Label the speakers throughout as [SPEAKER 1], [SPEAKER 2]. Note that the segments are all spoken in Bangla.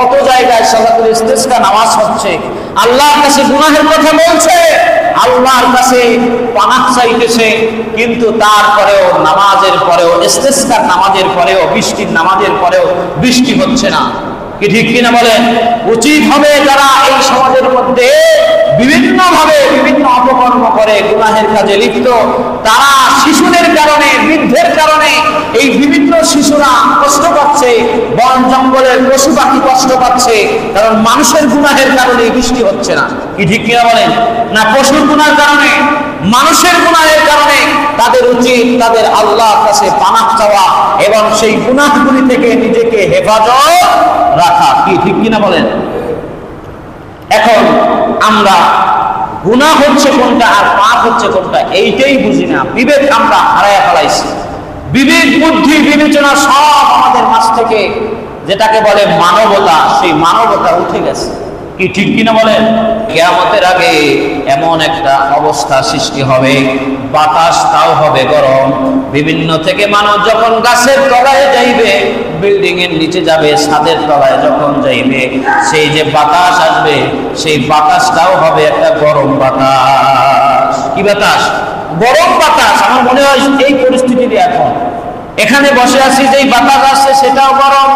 [SPEAKER 1] কত জায়গায় সালাতুল ইস্তিসকা নামাজ হচ্ছে, আল্লাহর কাছে গুনাহের কথা বলছে, আল্লাহর কাছে পানাহ চাইতেছে, কিন্তু তারপরেও নামাজের পরেও, ইস্তিসকার নামাজের পরেও, বৃষ্টির নামাজের পরেও বৃষ্টি হচ্ছে না। কি ঠিক কিনা বলেন? উচিত হবে যারা এই সমাজের মধ্যে বিভিন্নভাবে বিভিন্ন অপকর্ম করে, গুনাহের কাজে লিপ্ত, তারা শিশুদের কারণে, বৃদ্ধের কারণে এই বিভিন্ন শিশুরা কষ্ট পাচ্ছে, বন জঙ্গলের পশু পাখি কষ্ট পাচ্ছে, কারণ মানুষের গুনাহের কারণে বৃষ্টি হচ্ছে না। কি ঠিক কিনা বলেন? না পশুর গুনাহের কারণে, মানুষের গুনাহের কারণে? তাদের উচিত তাদের আল্লাহর কাছে পানাহ চাওয়া এবং সেই গুনাহগুলি থেকে নিজেকে হেফাজত রাখা। কি ঠিক কিনা বলেন? এখন আমরা গুনাহ হচ্ছে কোনটা আর পাপ হচ্ছে কোনটা এইটাই বুঝি না, বিবেক আমরা হারায় ফেলাইছি। বিবেক, বুদ্ধি, বিবেচনা সব আমাদের মাঝ থেকে, যেটাকে বলে মানবতা, সেই মানবতা উঠে গেছে। কি ঠিক কিনা বলেন? কিয়ামতের আগে এমন একটা অবস্থা সৃষ্টি হবে, বাতাস তাও হবে গরম। বিভিন্ন থেকে মানুষ যখন গাছের তলায় যাইবে, বিল্ডিং এর নিচে যাবে, ছাদের তলায় যখন যাইবে, সেই যে বাতাস আসবে, সেই বাতাসটাও হবে একটা গরম বাতাস। কি বাতাস? গরম বাতাস। আমার মনে হয় এই পরিস্থিতিতে এখন এখানে বসে আছি, যেই বাতাস আসছে সেটাও গরম,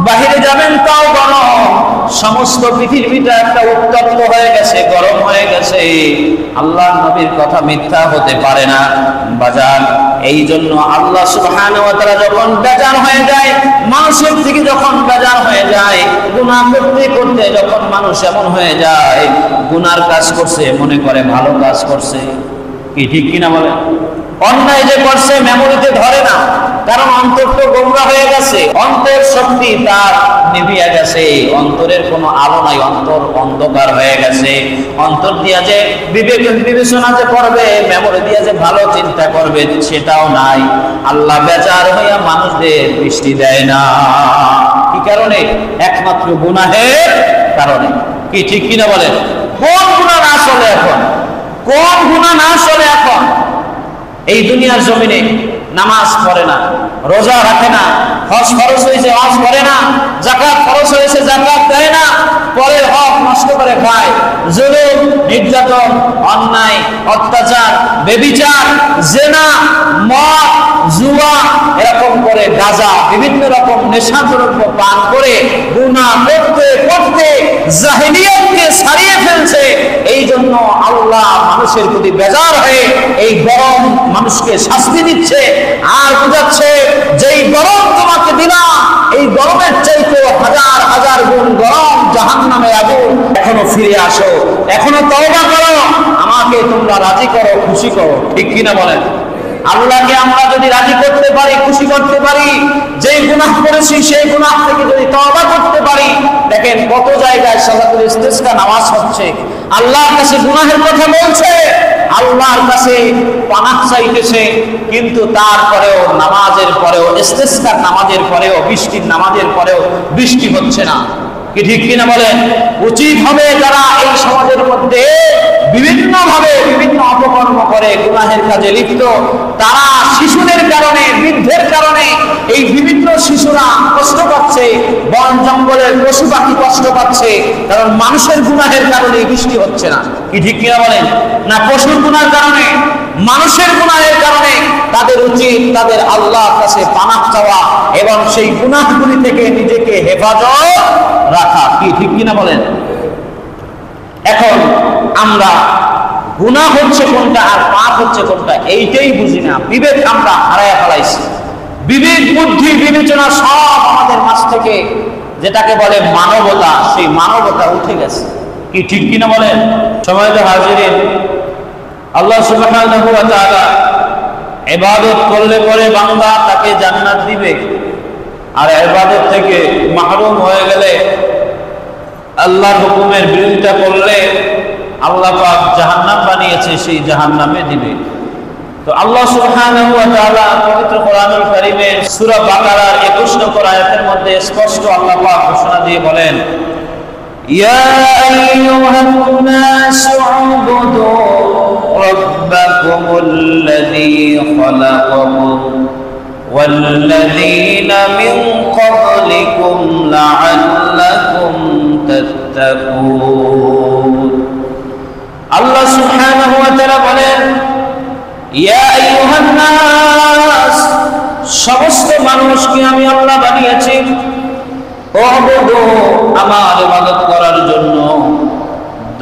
[SPEAKER 1] বাহিরে যাবেন তাও গরম। সমস্ত পৃথিবীটা একটা উত্তপ্ত হয়ে গেছে, গরম হয়ে গেছে। আল্লাহ নবীর কথা মিথ্যা হতে পারে না বাজার। এই জন্য আল্লাহ সুবহানাহু ওয়া তাআলা যখন বেজার হয়ে যায়, মানুষের থেকে যখন বেজার হয়ে যায়, গুনাহ করতে করতে যখন মানুষ এমন হয়ে যায়, গুনার কাজ করছে মনে করে ভালো কাজ করছে। কি ঠিক কিনা বলে? অন্যায় যে করছে মেমোরিতে ধরে না, কারণ অন্তর তো গোমরা হয়ে গেছে, অন্তর শক্তি তার নিভিয়ে গেছে, অন্তরের কোনো আলো নাই, অন্তর অন্ধকার হয়ে গেছে। অন্তর দিয়া যে বিবেচনা যে করবে, মেমোরি দিয়া যে ভালো চিন্তা করবে, সেটাও নাই। আল্লাহ বেজার হইয়া মানুষদের বৃষ্টি দেয় না। কি কারণে? একমাত্র গুনাহের কারণে। কি ঠিক কিনা বলেন? কোন গুনাহ না চলে এখন? কোন গুনাহ না চলে এখন? এই দুনিয়ার জমিনে নামাজ পড়ে না, রোজা রাখে না, হজ খরচ হয়েছে হজ করে না, যাকাত খরচ হয়েছে যাকাত দেয় না, পরের হক নষ্ট করে খায়, জুলুম, নির্যাতন, অন্যায়, অত্যাচার, ব্যভিচার, জিনা, মদ, জুয়া, এরকম করে গাঁজা, বিভিন্ন রকম নেশাদ্রব্য পান করে গুনাহ করতে করতে জাহেলিয়াতকে ছাড়িয়ে ফেলছে। এই জন্য আল্লাহ মানুষের প্রতি বেজার হয়ে এই গরম মানুষকে শাস্তি দিচ্ছে আর বুঝাচ্ছে, যেই গরম তোমাকে দিলাম, এই গরমের চাইতে হাজার হাজার গুণ গরম জাহান্নামের আগুন। এখনো ফিরে আসো, এখনো তওবা করো, আমাকে তোমরা রাজি করো, খুশি করো। ঠিক কিনা বলেন? আল্লাহকে আমরা যদি রাজি করতে পারি, খুশি করতে পারি, যেই গুনাহ করেছি সেই গুনাহ থেকে যদি তওবা করতে পারি, দেখেন কত জায়গায় সালাতুল ইস্তিসকা নামাজ হচ্ছে, আল্লাহর কাছে গুনাহের কথা বলছে, আল্লাহর কাছে পানাহ চাইতেছে, কিন্তু তারপরেও নামাজের পরেও, ইস্তিসকার নামাজের পরেও, বৃষ্টির নামাজের পরেও বৃষ্টি হচ্ছে না। কি ঠিক কিনা বলেন? উচিত হবে যারা এই সমাজের মধ্যে বিভিন্নভাবে বিভিন্ন অপকর্ম করে, গুনাহের কাজে লিপ্ত, তারা শিশুদের কারণে, বৃদ্ধের কারণে এই বিভিন্ন শিশুরা কষ্ট পাচ্ছে, বন জঙ্গলের পশু পাখি কষ্ট পাচ্ছে, কারণ মানুষের গুনাহের কারণে বৃষ্টি হচ্ছে না। কি ঠিক কিনা বলেন? না পশুর গুনাহের কারণে, মানুষের গুনাহের কারণে? তাদের উচিত তাদের আল্লাহর কাছে পানাহ চাওয়া এবং সেই গুনাহগুলি থেকে নিজেকে হেফাজত রাখা। কি ঠিক কিনা বলেন? এখন আমরা গুনাহ হচ্ছে কোনটা আর পাপ হচ্ছে কোনটা এইটাই বুঝি না, বিবেক আমরা হারায় ফেলাইছি। বিবেক, বুদ্ধি, বিবেচনা সব আমাদের মাঝ থেকে, যেটাকে বলে মানবতা, সেই মানবতা উঠে গেছে। কি ঠিক কিনা বলেন? সম্মানিত হাজিরিন, আল্লাহ সুবহানাহু ওয়া তাআলা ইবাদত করলে পরে বান্দা তাকে জান্নাত দিবে, আর ইবাদত থেকে মাহরুম হয়ে গেলে, আল্লাহর হুকুমের বিরোধিতা করলে আল্লাহ পাক জাহান্নাম বানিয়েছে, সেই জাহান্নামে দিবে। তো আল্লাহ সুবহানাহু ওয়া তাআলা পবিত্র কোরআনুল কারীমে সূরা বাকারার 21 নম্বর আয়াতের মধ্যে স্পষ্ট আল্লাহ পাক ঘোষণা দিয়ে বলেন, ইয়া আইয়ুহান নাসু উবুদু রাব্বাকুমুল্লাযী খালাকাকুম والذين من قبلكم لعلكم تتقون আল্লাহ সুবহানাহু ওয়া তাআলা বলেন ইয়া আইয়ুহান নাস সমস্ত মানুষকে আমি আল্লাহ বানিয়েছি ওয়াবুদু আমার ইবাদত করার জন্য।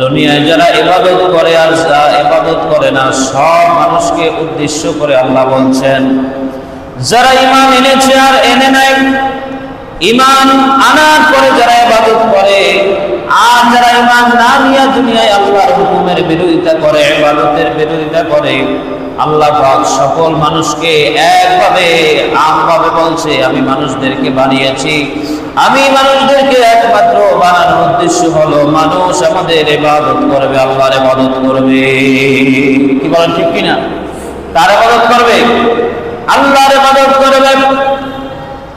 [SPEAKER 1] দুনিয়ায় যারা ইবাদত করে আর যারা ইবাদত করে না সব মানুষকে উদ্দেশ্য করে আল্লাহ বলছেন যারা ঈমান এনেছে আর এনে নাই, ঈমান আনার পরে যারা ইবাদত করে আর যারা ঈমান না নিয়ে দুনিয়ায় আল্লাহর হুকুমের বিরোধিতা করে, ইবাদতের বিরোধিতা করে, আল্লাহ পাক সকল মানুষকে একভাবে আমভাবে বলছে আমি মানুষদেরকে বানিয়েছি, আমি মানুষদেরকে একমাত্র বানানোর উদ্দেশ্য হলো মানুষ আমাদের ইবাদত করবে, আল্লাহর ইবাদত করবে। কি বলেন ঠিক কিনা? কার ইবাদত করবে? আল্লাহর ইবাদত করবে।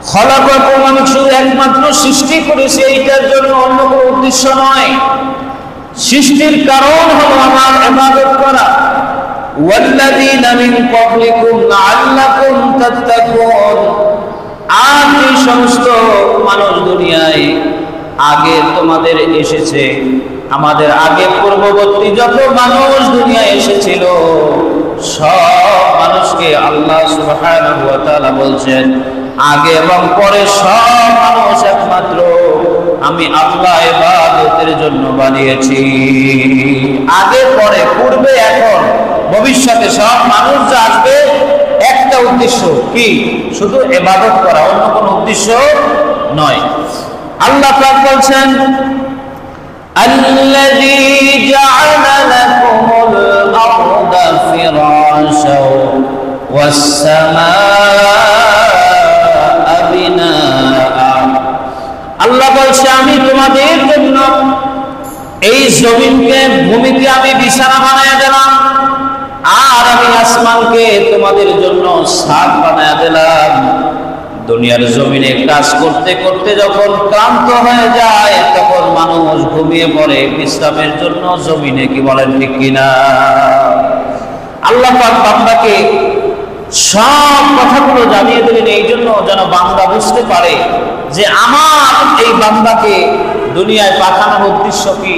[SPEAKER 1] খলাকাকুম আমি শুধু একমাত্র সৃষ্টি করেছি এইটার জন্য, অন্য কোনো উদ্দেশ্য নয়। সৃষ্টির কারণ হলো আমার ইবাদত করা। ওয়াল্লাযীনা মিন ক্বাবলিকুম লাআল্লাকুম তাত্তাকুন আর যে সমস্ত মানুষ দুনিয়ায় আগে তোমাদের এসেছে, আমাদের আগে পূর্ববর্তী যত মানুষ দুনিয়ায় এসেছিল সব মানুষকে আল্লাহ সুবহানাহু ওয়া তাআলা বলছেন আগে এবং পরে সব মানুষ একমাত্র আমি আল্লাহ ইবাদতের জন্য বানিয়েছি। আগে পরে পূর্বে এখন ভবিষ্যতে সব মানুষ যা আসবে একটা উদ্দেশ্য কি? শুধু ইবাদত করা, অন্য কোনো উদ্দেশ্য নয়। আল্লাহ পাক বলছেন আল্লাযী জাআলা লাকুমুল আরদা ফিরাশাও ওয়াস সামাআ বিনাআ। আল্লাহ বলছে আমি তোমাদের জন্য এই জমিনকে, ভূমিকে আমি বিছানা বানায়া দিলাম আর আমি আসমানকে তোমাদের জন্য ছাদ বানায়া দিলাম। দুনিয়ার জমিনে কাজ করতে করতে যখন ক্লান্ত হয়ে যায় তখন মানুষ ঘুমিয়ে পড়ে বিশ্রামের জন্য জমিনে। কি বলেন ঠিক কিনা? আল্লাহ পাক বান্দাকে সব কথাগুলো জানিয়ে দিলেন এই জন্য যেন বান্দা বুঝতে পারে যে আমার এই বান্দাকে দুনিয়ায় পাঠানোর উদ্দেশ্য কি,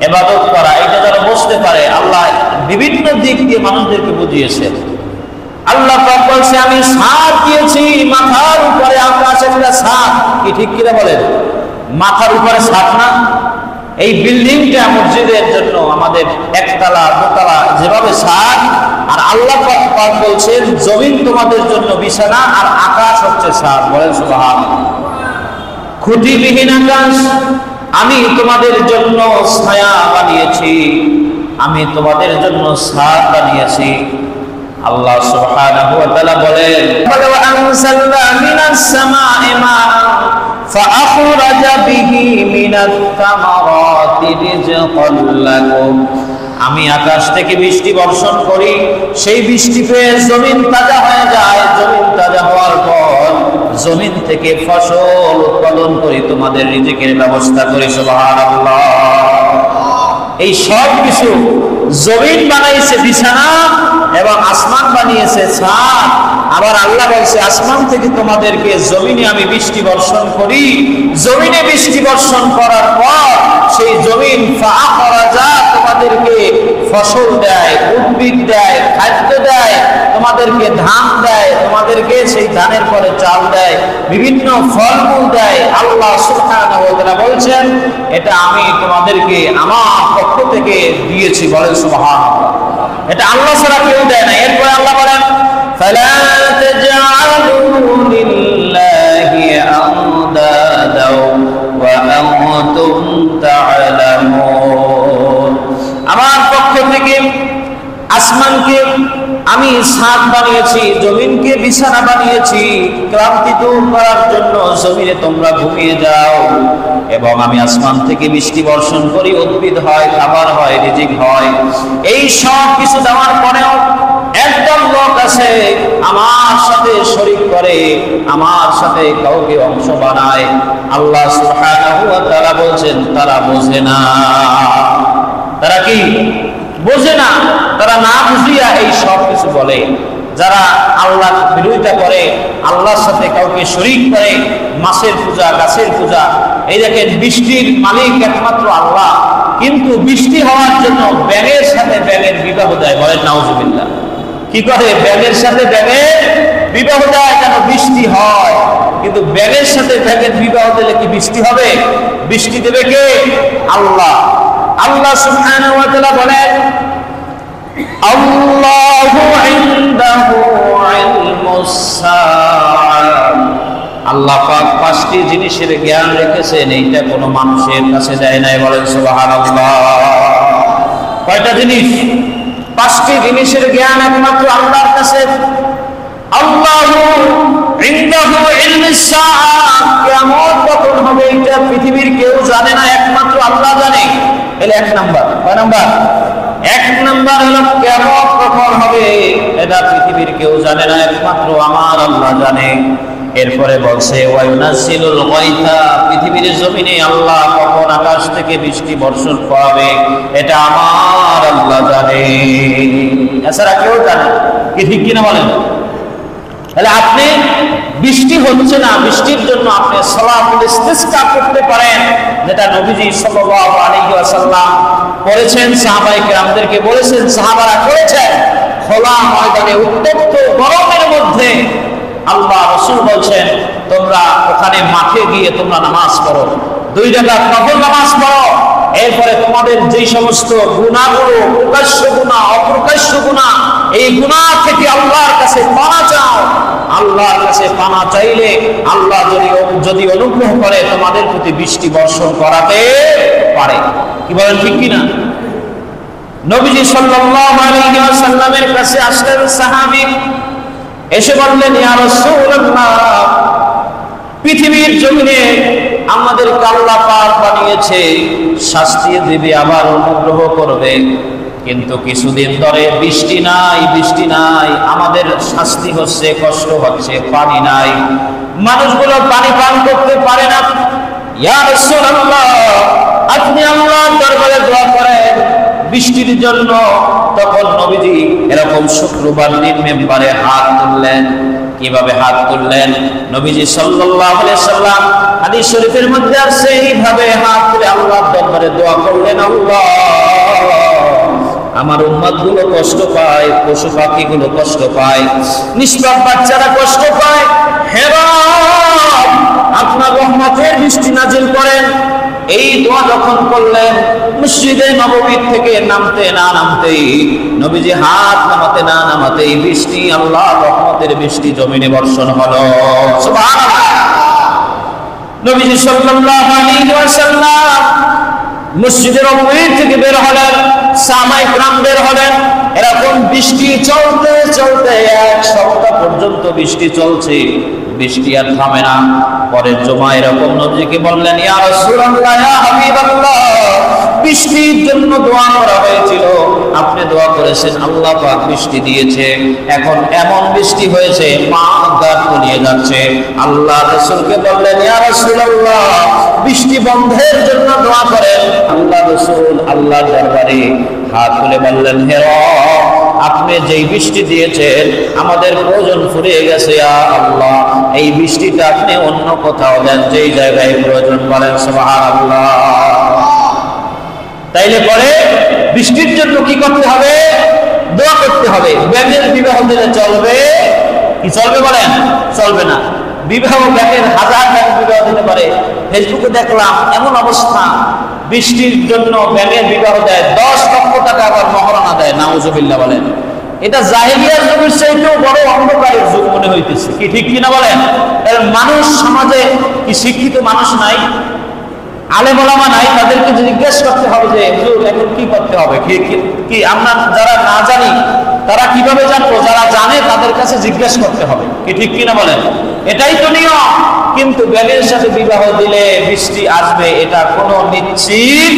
[SPEAKER 1] ইবাদত করা, এটা যেন বুঝতে পারে। আল্লাহ বিভিন্ন দিক দিয়ে মানুষদেরকে বুঝিয়েছেন। আল্লাহ পাক বলছে আমি ছাদ দিয়েছি, মাথার উপরে আকাশ একটা ছাদ। কি ঠিক কিনা বলেন? মাথার উপরে ছাদ না? এই বিল্ডিংটা মসজিদের জন্য আমাদের একতলা দোতলা যেভাবে ছাদ, আর আল্লাহ পাক বলছেন জমিন তোমাদের জন্য বিছানা আর আকাশ হচ্ছে ছাদ। বলেন সুবহানাল্লাহ। খুঁটিবিহীন আকাশ আমি তোমাদের জন্য ছায়া বানিয়েছি, আমি তোমাদের জন্য ছাদ বানিয়েছি। আল্লাহ সুবহানাহু ওয়া তাআলা বলেন ওয়া আনসালনা মিনাস সামা'i মা'আন ফাআখরাজা বিহি মিনাত তামারাতি রিজকান লাকুম। আমি আকাশ থেকে বৃষ্টি বর্ষণ করি, সেই বৃষ্টি পেয়ে জমিন তাজা হয়ে যায়, জমিন তাজা হওয়ার পর জমিন থেকে ফসল উৎপাদন করি, তোমাদের রিজিকের ব্যবস্থা করি। সুবহানাল্লাহ। এই সব কিছু জমিন বানাইছে বিছানা এবং আসমান বানিয়েছে ছাদ। আবার আল্লাহ বলছে আসমান থেকে তোমাদেরকে জমিনে আমি বৃষ্টি বর্ষণ করি, জমিনে বৃষ্টি বর্ষণ করার পর সেই জমিন ফাআখরাজা তোমাদেরকে ফসল দেয়, উদ্ভিদ দেয়, খাদ্য দেয়, তোমাদেরকে ধান দেয়, তোমাদেরকে সেই ধানের পরে চাল দেয়, বিভিন্ন ফলমূল দেয়। আল্লাহ সুবহানাহু ওয়া তাআলা বলছেন এটা আমি তোমাদেরকে আমার পক্ষ থেকে দিয়েছি। বলেন সুবহানাল্লাহ। এটা আল্লাহ ছাড়া কেউ দেয় না। এরপরে আল্লাহ বলেন ফালা তাজআলু লিল্লাহি আনদাদা ওয়া আনতুম তা'লামুন। আমার পক্ষ থেকে আসমানকে আমি ছাদ বানিয়েছি, জমিনকে বিছানা বানিয়েছি, ক্লান্তি দূর করার জন্য জমিনে তোমরা ঘুমিয়ে যাও, এবং আমি আসমান থেকে বৃষ্টি বর্ষণ করি, উদ্ভিদ হয়, খাবার হয়, রিজিক হয়। এই সব কিছু দেওয়ার পরেও একদম লোক আছে আমার সাথে শরীক করে, আমার সাথে কাউকে অংশ বানায়। আল্লাহ সুবহানাহু ওয়া তাআলা বলছেন তারা বোঝে না। তারা কি বোঝে না? তারা না বুঝিয়া এই সব কিছু বলে। যারা আল্লাহর বিরোধিতা করে, আল্লাহর সাথে কাউকে শরীক করে, মাছের পূজা, গাছের পূজা। এই দেখেন, বৃষ্টির মালিক একমাত্র আল্লাহ, কিন্তু বৃষ্টি হওয়ার জন্য ব্যাঙের সাথে ব্যাঙের বিবাহ দেয়। বলেন নাউজুবিল্লাহ। কি করে? ব্যাঙের সাথে ব্যাঙের বিবাহ দেয় যেন বৃষ্টি হয়। কিন্তু ব্যাঙের সাথে ব্যাঙের বিবাহ দিলে কি বৃষ্টি হবে? বৃষ্টি দেবে কে? আল্লাহ। আল্লাহ সুবহানাহু ওয়া তাআলা বলেন, আল্লাহু ইনদাহু ইলমুস সাআহ। আল্লাহ পাক 5টি জিনিসের জ্ঞান রেখেছেন, এইটা কোনো মানুষের কাছে দেয় নাই। বলেন সুবহানাল্লাহ। কয়টা জিনিস? 5টি জিনিসের জ্ঞান একমাত্র আল্লাহর কাছে। আল্লাহু ইনদাহু ইলমুস সাআহ, কিয়ামত কখন হবে এটা পৃথিবীর কেউ জানে না, একমাত্র আল্লাহ জানে। এর 1 নাম্বার। কয় নাম্বার? 1 নাম্বার হলো কিয়ামত কখন হবে এটা পৃথিবীর কেউ জানে না, একমাত্র আমার আল্লাহ জানে। এরপরে বলছে ওয়ায়ুনাসিলুল গায়থা, পৃথিবীর জমিনে আল্লাহ কখন আকাশ থেকে বৃষ্টি বর্ষণ করাবে এটা আমার আল্লাহ জানে, এছাড়া কেউ জানে। কি ঠিক কিনা বলেন? তাহলে আপনি বৃষ্টি হচ্ছে না, বৃষ্টির জন্য আপনি সালাতুল ইস্তিসকা করতে পারেন, যেটা নবীজি সাল্লাল্লাহু আলাইহি ওয়াসাল্লাম করেছেন, সাহাবায়ে কেরামদেরকে বলেছেন, সাহাবারা করেছেন। খোলা ময়দানে উত্তপ্ত গরমের মধ্যে আল্লাহ রাসূল বলছেন, তোমরা ওখানে মাঠে গিয়ে তোমরা নামাজ পড়ো, 2 রাকাত নফল নামাজ পড়ো। এরপরে তোমাদের যেই সমস্ত গুনাহগুলো, প্রকাশ্য গুনাহ, অপ্রকাশ্য গুনাহ, এই গুনাহ থেকে আল্লাহর কাছে পানা চাও। আল্লাহর কাছে পানা চাইলে আল্লাহ যদি অনুগ্রহ করে তোমাদের প্রতি বৃষ্টি বর্ষণ করাতে পারে। কি বলেন, ঠিক কিনা? নবীজি সাল্লাল্লাহু আলাইহি ওয়াসাল্লামের কাছে আসলেন সাহাবী, এসে বললেন, ইয়া রাসূলুল্লাহ, পৃথিবীর জমিনে আমাদেরকে আল্লাহ পাক বানিয়েছে, শাস্তি দিবে আবার অনুগ্রহ করবে, কিন্তু কিছুদিন ধরে বৃষ্টি নাই, বৃষ্টি নাই, আমাদের শাস্তি হচ্ছে, কষ্ট হচ্ছে, পানি নাই, মানুষগুলো পানি পান করতে পারে না। ইয়া রাসূলুল্লাহ, আপনি আল্লাহর দরবারে দোয়া করেন বৃষ্টির জন্য। তখন নবীজি এরকম শুক্রবার দিন মিম্বারে হাত তুললেন। কিভাবে হাত তুললেন? নবীজি সাল্লাল্লাহু আলাইহি সাল্লাম হাদিস শরীফের মধ্যে আছে, এইভাবে হাত তুলে আল্লাহর দরবারে দোয়া করলেন, আল্লাহ, আমার উম্মতগুলো কষ্ট পায়, পশু পাখিগুলো কষ্ট পায়, নিষ্পাপ বাচ্চারা কষ্ট পায়, হে রব, আপনার রহমতের বৃষ্টি নাজিল করেন। এই দোয়া যখন করলেন, মসজিদে নববী থেকে নামতে না নামতেই, নবীজি হাত নামাতে না নামাতেই বৃষ্টি, আল্লাহর রহমতের বৃষ্টি জমিনে বর্ষণ হলো। সুবহানাল্লাহ। নবীজি সাল্লাল্লাহু আলাইহি ওয়াসাল্লাম মসজিদের নববী থেকে বের হলেন, সাহাবায়ে কেরাম বের হলেন। এরকম বৃষ্টি চলতে চলতে 1 সপ্তাহ পর্যন্ত বৃষ্টি চলছে, বৃষ্টি আর থামে না। পরের জুমায় এরকম নবীকে বললেন, ইয়া রাসূলুল্লাহ, ইয়া হাবিবাল্লাহ, বৃষ্টির জন্য দোয়া করা হয়েছিল, আপনি দোয়া করেছেন, আল্লাহ পাক বৃষ্টি দিয়েছে, এখন এমন বৃষ্টি হয়েছে মাঠ ঘাট তলিয়ে যাচ্ছে। আল্লাহ রাসূলকে বললেন, ইয়া রাসূলুল্লাহ, বৃষ্টি বন্ধের জন্য দোয়া করেন। আল্লাহ রাসূল আল্লাহর দরবারে হাত তুলে বললেন, হে রব, আপনি যেই বৃষ্টি দিয়েছেন আমাদের প্রয়োজন ফুরিয়ে গেছে, ইয়া আল্লাহ, এই বৃষ্টিটা আপনি অন্য কোথাও দেন, যেই জায়গায় প্রয়োজন। বলেন সুবহানাল্লাহ। তাইলে পরে বৃষ্টির জন্য কি করতে হবে? দোয়া করতে হবে। ব্যাঙের বিবাহ দিলে চলবে কি চলবে? বলেন, চলবে না। বিবাহ ব্যাঙের 1000 টাকা বিবাহ দিতে পারে। ফেসবুকে দেখলাম এমন অবস্থা, বৃষ্টির জন্য ব্যাঙের বিবাহ দেয়, 10 লক্ষ টাকা আবার মহারণা দেয়। নাউজুবিল্লাহ। বলেন, এটা জাহেলিয়ার যুগের চাইতেও বড় অন্ধকারের যুগ মনে হইতেছে। কি ঠিক কিনা বলেন? মানুষ সমাজে কি শিক্ষিত মানুষ নাই, আলেম ওলামা নাই, তাদেরকে জিজ্ঞেস করতে হবে যে হুজুর এখন কি করতে হবে। কি আমরা যারা না জানি তারা কিভাবে জানবো? যারা জানে তাদের কাছে জিজ্ঞেস করতে হবে। কি ঠিক কিনা বলেন? এটাই তো নিয়ম। কিন্তু ব্যাঙের সাথে বিবাহ দিলে বৃষ্টি আসবে, এটা কোনো নিশ্চিত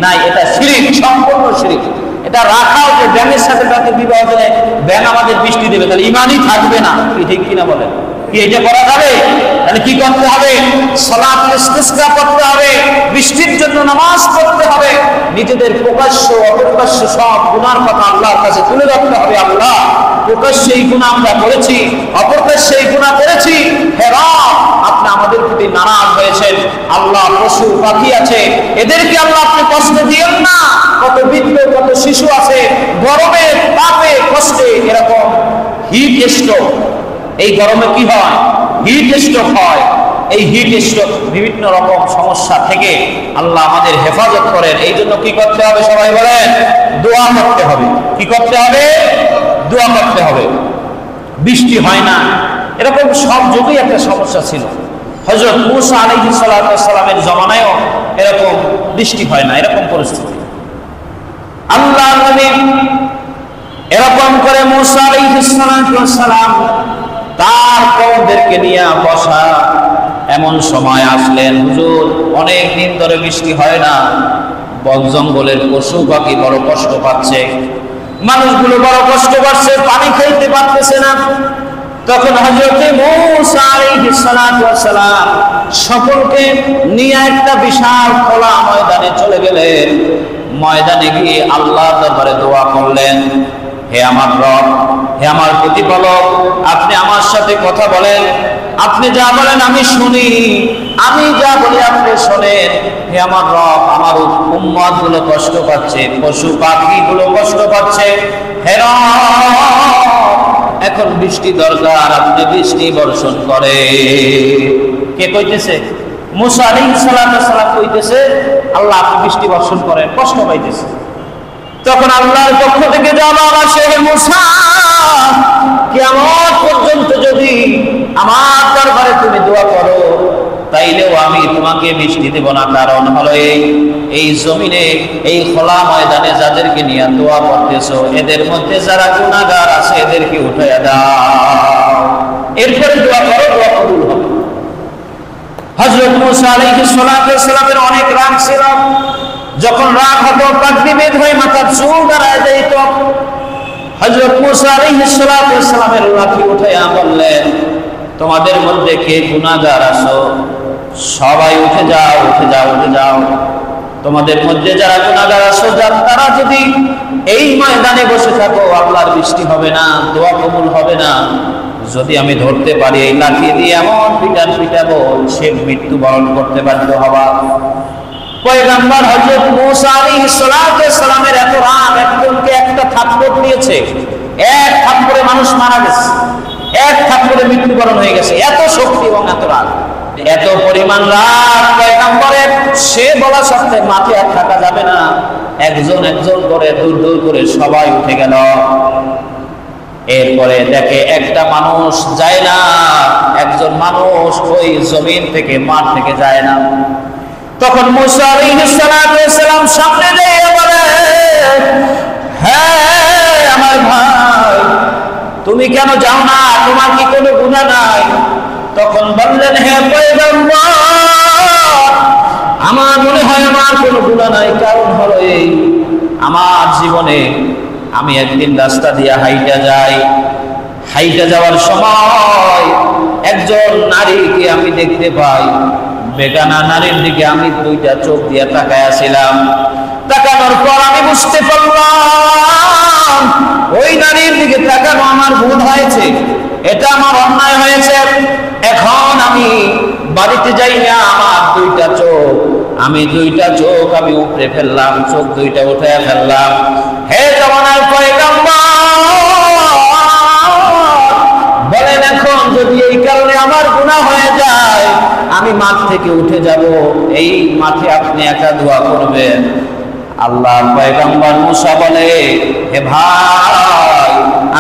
[SPEAKER 1] নাই, এটা শিরক, সম্পূর্ণ শিরক। এটা রাখাও যে ব্যাঙের সাথে তাকে বিবাহ দিলে ব্যাঙ আমাদের বৃষ্টি দেবে, তাহলে ইমানই থাকবে না। কি ঠিক কিনা বলেন? কি এটা করা যাবে? তাহলে কি করতে হবে? সালাতুল ইস্তিসকা করতে হবে, বৃষ্টির জন্য নামাজ পড়তে হবে, নিজেদের প্রকাশ্য অপ্রকাশ্য সব গুনার কথা আল্লাহর কাছে তুলে ধরতে হবে। আল্লাহ, প্রকাশ্যে এই গুনাহ আমরা করেছি, অপ্রকাশ্যে এই গুনাহ করেছি, হে রব আপনি আমাদের প্রতি নারাজ হয়েছেন। আল্লাহ, পশু পাখি আছে, এদেরকে আল্লাহ আপনি কষ্ট দিয়েন না। কত বৃদ্ধ, কত শিশু আছে গরমে, তাপে, কষ্টে, এরকম হিট স্ট্রোক, এই গরমে কি হয়? হিট স্ট্রোক হয়। এই হিট স্ট্রোক বিভিন্ন রকম সমস্যা থেকে আল্লাহ আমাদের হেফাজত করেন। এই জন্য কি করতে হবে? সবাই বলেন, দোয়া করতে হবে। কি করতে হবে? দোয়া করতে হবে। বৃষ্টি হয় না, এরকম সব যুগেই একটা সমস্যা ছিল। হযরত মূসা আলাইহিস সালামের জমানায়ও এরকম বৃষ্টি হয় না, এরকম পরিস্থিতি। আল্লাহ নবী এরকম করে মূসা আলাইহিস সালাম তার কওমদেরকে নিয়ে বসা। এমন সময় আসলেন, হুজুর অনেক দিন ধরে বৃষ্টি হয় না, বন জঙ্গলের পশু পাখি বড় কষ্ট পাচ্ছে, মানুষগুলো বড় কষ্ট পাচ্ছে, পানি খাইতে পারতেছে না। তখন হযরত মূসা আলাইহিস সালাম সকলকে নিয়ে একটা বিশাল খোলা ময়দানে চলে গেলেন। ময়দানে গিয়ে আল্লাহর দরবারে দোয়া করলেন, হে আমার রব, হে আমার প্রতিপালক, আপনি আমার সাথে কথা বলেন, আপনি যা বলেন আমি শুনি, আমি যা বলি আপনি শোনেন। হে আমার রব, আমার উম্মত গুলো কষ্ট পাচ্ছে, পশু পাখি গুলো কষ্ট পাচ্ছে, হে রব এখন বৃষ্টি দরকার, আপনি বৃষ্টি বর্ষণ করে। কে কইতেছে? মূসা আলাইহিস সালাম কইতেছে, আল্লাহ আপনি বৃষ্টি বর্ষণ করেন, কষ্ট পাইতেছে। তখন আল্লাহর পক্ষ থেকে জবাব আসে, হে মূসা, কিয়ামত পর্যন্ত যদি আমার দরবারে তুমি দোয়া করো তাইলেও আমি তোমাকে বৃষ্টি দেব না। কারণ হলো এই জমিনে, এই খোলা ময়দানে যাদেরকে নিয়ে দোয়া করতেছো, এদের মধ্যে যারা গুনাহগার আছে এদেরকে উঠাইয়া দাও, এরপরে দোয়া করো, দোয়া কবুল হবে। হযরত মূসা আলাইহিস সালামের অনেক রাগ ছিল। যখন রাগ হতো, পাগড়ি বের হয়ে মাথার চুল দাঁড়ায় যাইত। হযরত মূসা আলাইহিস সালামের লাঠি উঠাইয়া বললেন, তোমাদের মধ্যে কে গুনাহগার আছো সবাই উঠে যাও, উঠে যাও, উঠে যাও। তোমাদের মধ্যে যারা গুনাহগার আছো তারা যদি এই ময়দানে বসে থাকো, আল্লাহর বৃষ্টি হবে না, দোয়া কবুল হবে না। যদি আমি ধরতে পারি এই লাঠি দিয়ে এমন পিটাবো, সে মৃত্যুবরণ করতে বাধ্য হবা। পয়গম্বর হযরত মূসা আলাইহিস সালামের এত রাগ, একজনকে একটা থাপ্পড় দিয়েছে, এক থাপ্পড়ে মানুষ মারা গেছে, এক থাপ্পড়ে মৃত্যুবরণ হয়ে গেছে। এত শক্তি এবং এত রাগ, এত পরিমাণ রাগ পয়গম্বরের, সে বলা সত্ত্বে মাঠে আর থাকা যাবে না। একজন একজন করে দূর দূর করে সবাই উঠে গেল। এরপরে দেখে একটা মানুষ যায় না, একজন মানুষ ওই জমিন থেকে, মাঠ থেকে যায় না। তখন মূসা আলাইহিস সালাম সামনে দিয়ে বলে, হ্যাঁ আমার ভাই, তুমি কেন যাও না? তোমার কি কোনো গুনাহ নাই? তখন বললেন, হে পয়গম্বর, আমার মনে হয় আমার কোনো গুনাহ নাই। কারণ হলো এই, আমার জীবনে আমি একদিন রাস্তা দিয়ে হাইটা যাই, হাইটা যাওয়ার সময় একজন নারীকে আমি দেখতে পাই। বেগানা নারীর দিকে আমি দুইটা চোখ দিয়ে তাকাইয়াছিলাম। তাকানোর পর আমি বুঝতে পারলাম ওই নারীর দিকে তাকানো আমার ভুল হয়েছে, এটা আমার অন্যায় হয়েছে। এখন আমি বাড়িতে যাই না, আমার দুইটা চোখ আমি উপরে ফেললাম, চোখ দুইটা উঠে ফেললাম। হে জমানার পয়গম্বর, বলেন এখন যদি এই কারণে আমার গুনাহ হয়ে যায়, আমি মাঠ থেকে উঠে যাব, এই মাঠে আপনি একা দোয়া করবেন। আল্লাহর পয়গম্বর মূসা বলে, হে ভাই,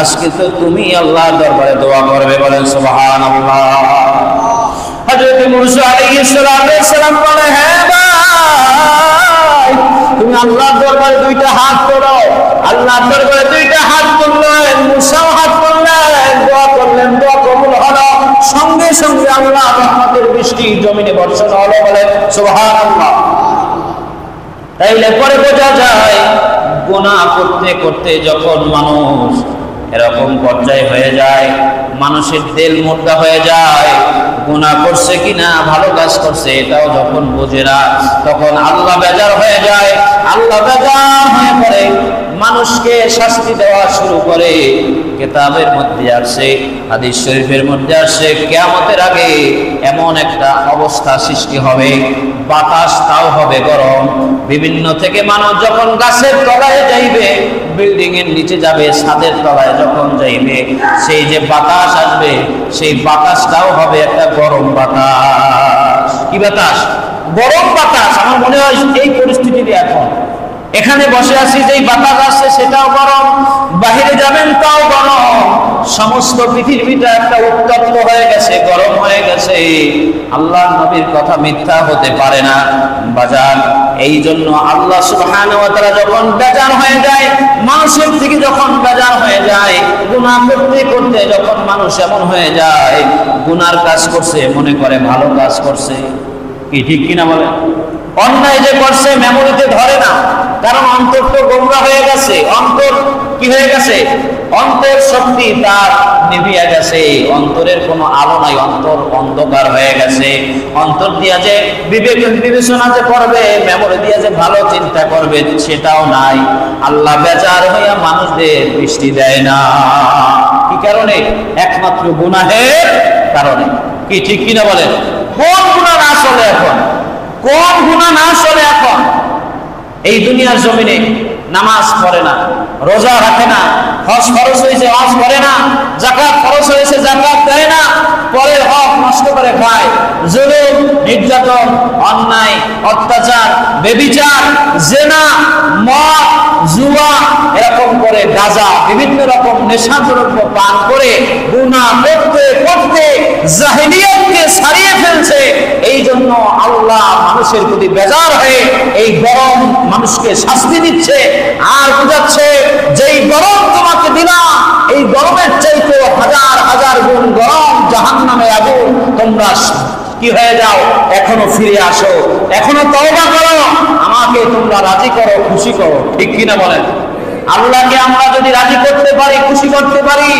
[SPEAKER 1] আজকে তো তুমি আল্লাহর দরবারে দোয়া করবে, বলেন সুবহানাল্লাহ। হযরত মূসা আলাইহিস সালাম বলে, হ্যাঁ ভাই, তুমি আল্লাহর দরবারে দুইটা হাত তোলো। আল্লাহর দরবারে দুইটা হাত তুললেন, মূসাও হাত তুললেন, দোয়া করলেন, দোয়া কবুল হলো। সঙ্গে সঙ্গে আল্লাহ রহমতের বৃষ্টি জমিনে বর্ষণ হলো, বলে সুবহানাল্লাহ। তাইলে পরে বোঝা যায়, গুনাহ করতে করতে যখন মানুষ এরকম পর্যায়ে হয়ে যায়, মানুষের দিল মোটা হয়ে যায়, গুনাহ করছে কিনা ভালো কাজ করছে এটাও যখন বোঝে না, তখন আল্লাহ বেজার হয়ে যায়। আল্লাহ বেজার হয়ে পড়ে মানুষকে শাস্তি দেওয়া শুরু করে। কিতাবের মধ্যে আসছে, হাদিস শরীফের মধ্যে আসছে, কিয়ামতের আগে এমন একটা অবস্থা সৃষ্টি হবে, বাতাস তাও হবে গরম। বিভিন্ন থেকে মানুষ যখন গাছের তলায় যাইবে, বিল্ডিং এর নিচে যাবে, ছাদের তলায় যখন যাইবে, সেই যে বাতাস আসবে, সেই বাতাসটাও হবে একটা গরম বাতাস। কি বাতাস? গরম বাতাস। আমার মনে হয় এই পরিস্থিতিতে এখন এখানে বসে আছি, যেই বাতাস আসছে সেটাও গরম, বাহিরে যাবেন তাও গরম। সমস্ত পৃথিবীটা একটা উত্তপ্ত হয়ে গেছে, গরম হয়ে গেছে। আল্লাহর নবীর কথা মিথ্যা হতে পারে না বাজার। এই জন্য আল্লাহ সুবহানাহু ওয়া তাআলা যখন বেজার হয়ে যায়, মানুষের থেকে যখন বেজার হয়ে যায়, গুনাহ করতে করতে যখন মানুষ এমন হয়ে যায়, গুনার কাজ করছে মনে করে ভালো কাজ করছে। কি ঠিক কিনা বলেন? অন্যায় যে করছে মেমোরিতে ধরে না, কারণ অন্তর তো গোমরা হয়ে গেছে। অন্তর কি হয়ে গেছে? অন্তর শক্তি তার নিভিয়ে গেছে, অন্তরের কোনো আলো নাই, অন্তর অন্ধকার হয়ে গেছে। অন্তর দিয়া যে বিবেচনা যে করবে, মেমোরি দিয়া যে ভালো চিন্তা করবে, সেটাও নাই। আল্লাহ বেজার হইয়া মানুষদের বৃষ্টি দেয় না। কি কারণে? একমাত্র গুনাহের কারণে। কি ঠিক কিনা বলেন? কোন গুনাহ না চলে এখন? কোন গুনাহ না চলে এখন? এই দুনিয়ার জমিনে নামাজ পড়ে না, রোজা রাখে না, হজ খরচ হয়েছে হজ করে না, যাকাত খরচ হয়েছে যাকাত দেয় না, পরের হক নষ্ট করে খায়, জুলুম, নির্যাতন, অন্যায়, অত্যাচার, ব্যভিচার, জিনা, মদ, জুয়া, এরকম করে গাঁজা, বিভিন্ন রকম নেশাদ্রব্য পান করে গুনাহ করতে করতে জাহেলিয়াতকে ছাড়িয়ে ফেলছে। এই জন্য আল্লাহ মানুষের প্রতি বেজার হয়ে এই গরম মানুষকে শাস্তি দিচ্ছে আর বোঝাচ্ছে, যেই গরম তোমাকে দিলাম, এই গরমের চাইতে হাজার হাজার গুণ গরম জাহান্নামে আগুন। তোমরা কি হয়ে যাও, এখনো ফিরে আসো, এখনো তওবা করো, আমাকে তোমরা রাজি করো, খুশি করো। ঠিক কিনা বলেন? আল্লাহকে আমরা যদি রাজি করতে পারি, খুশি করতে পারি,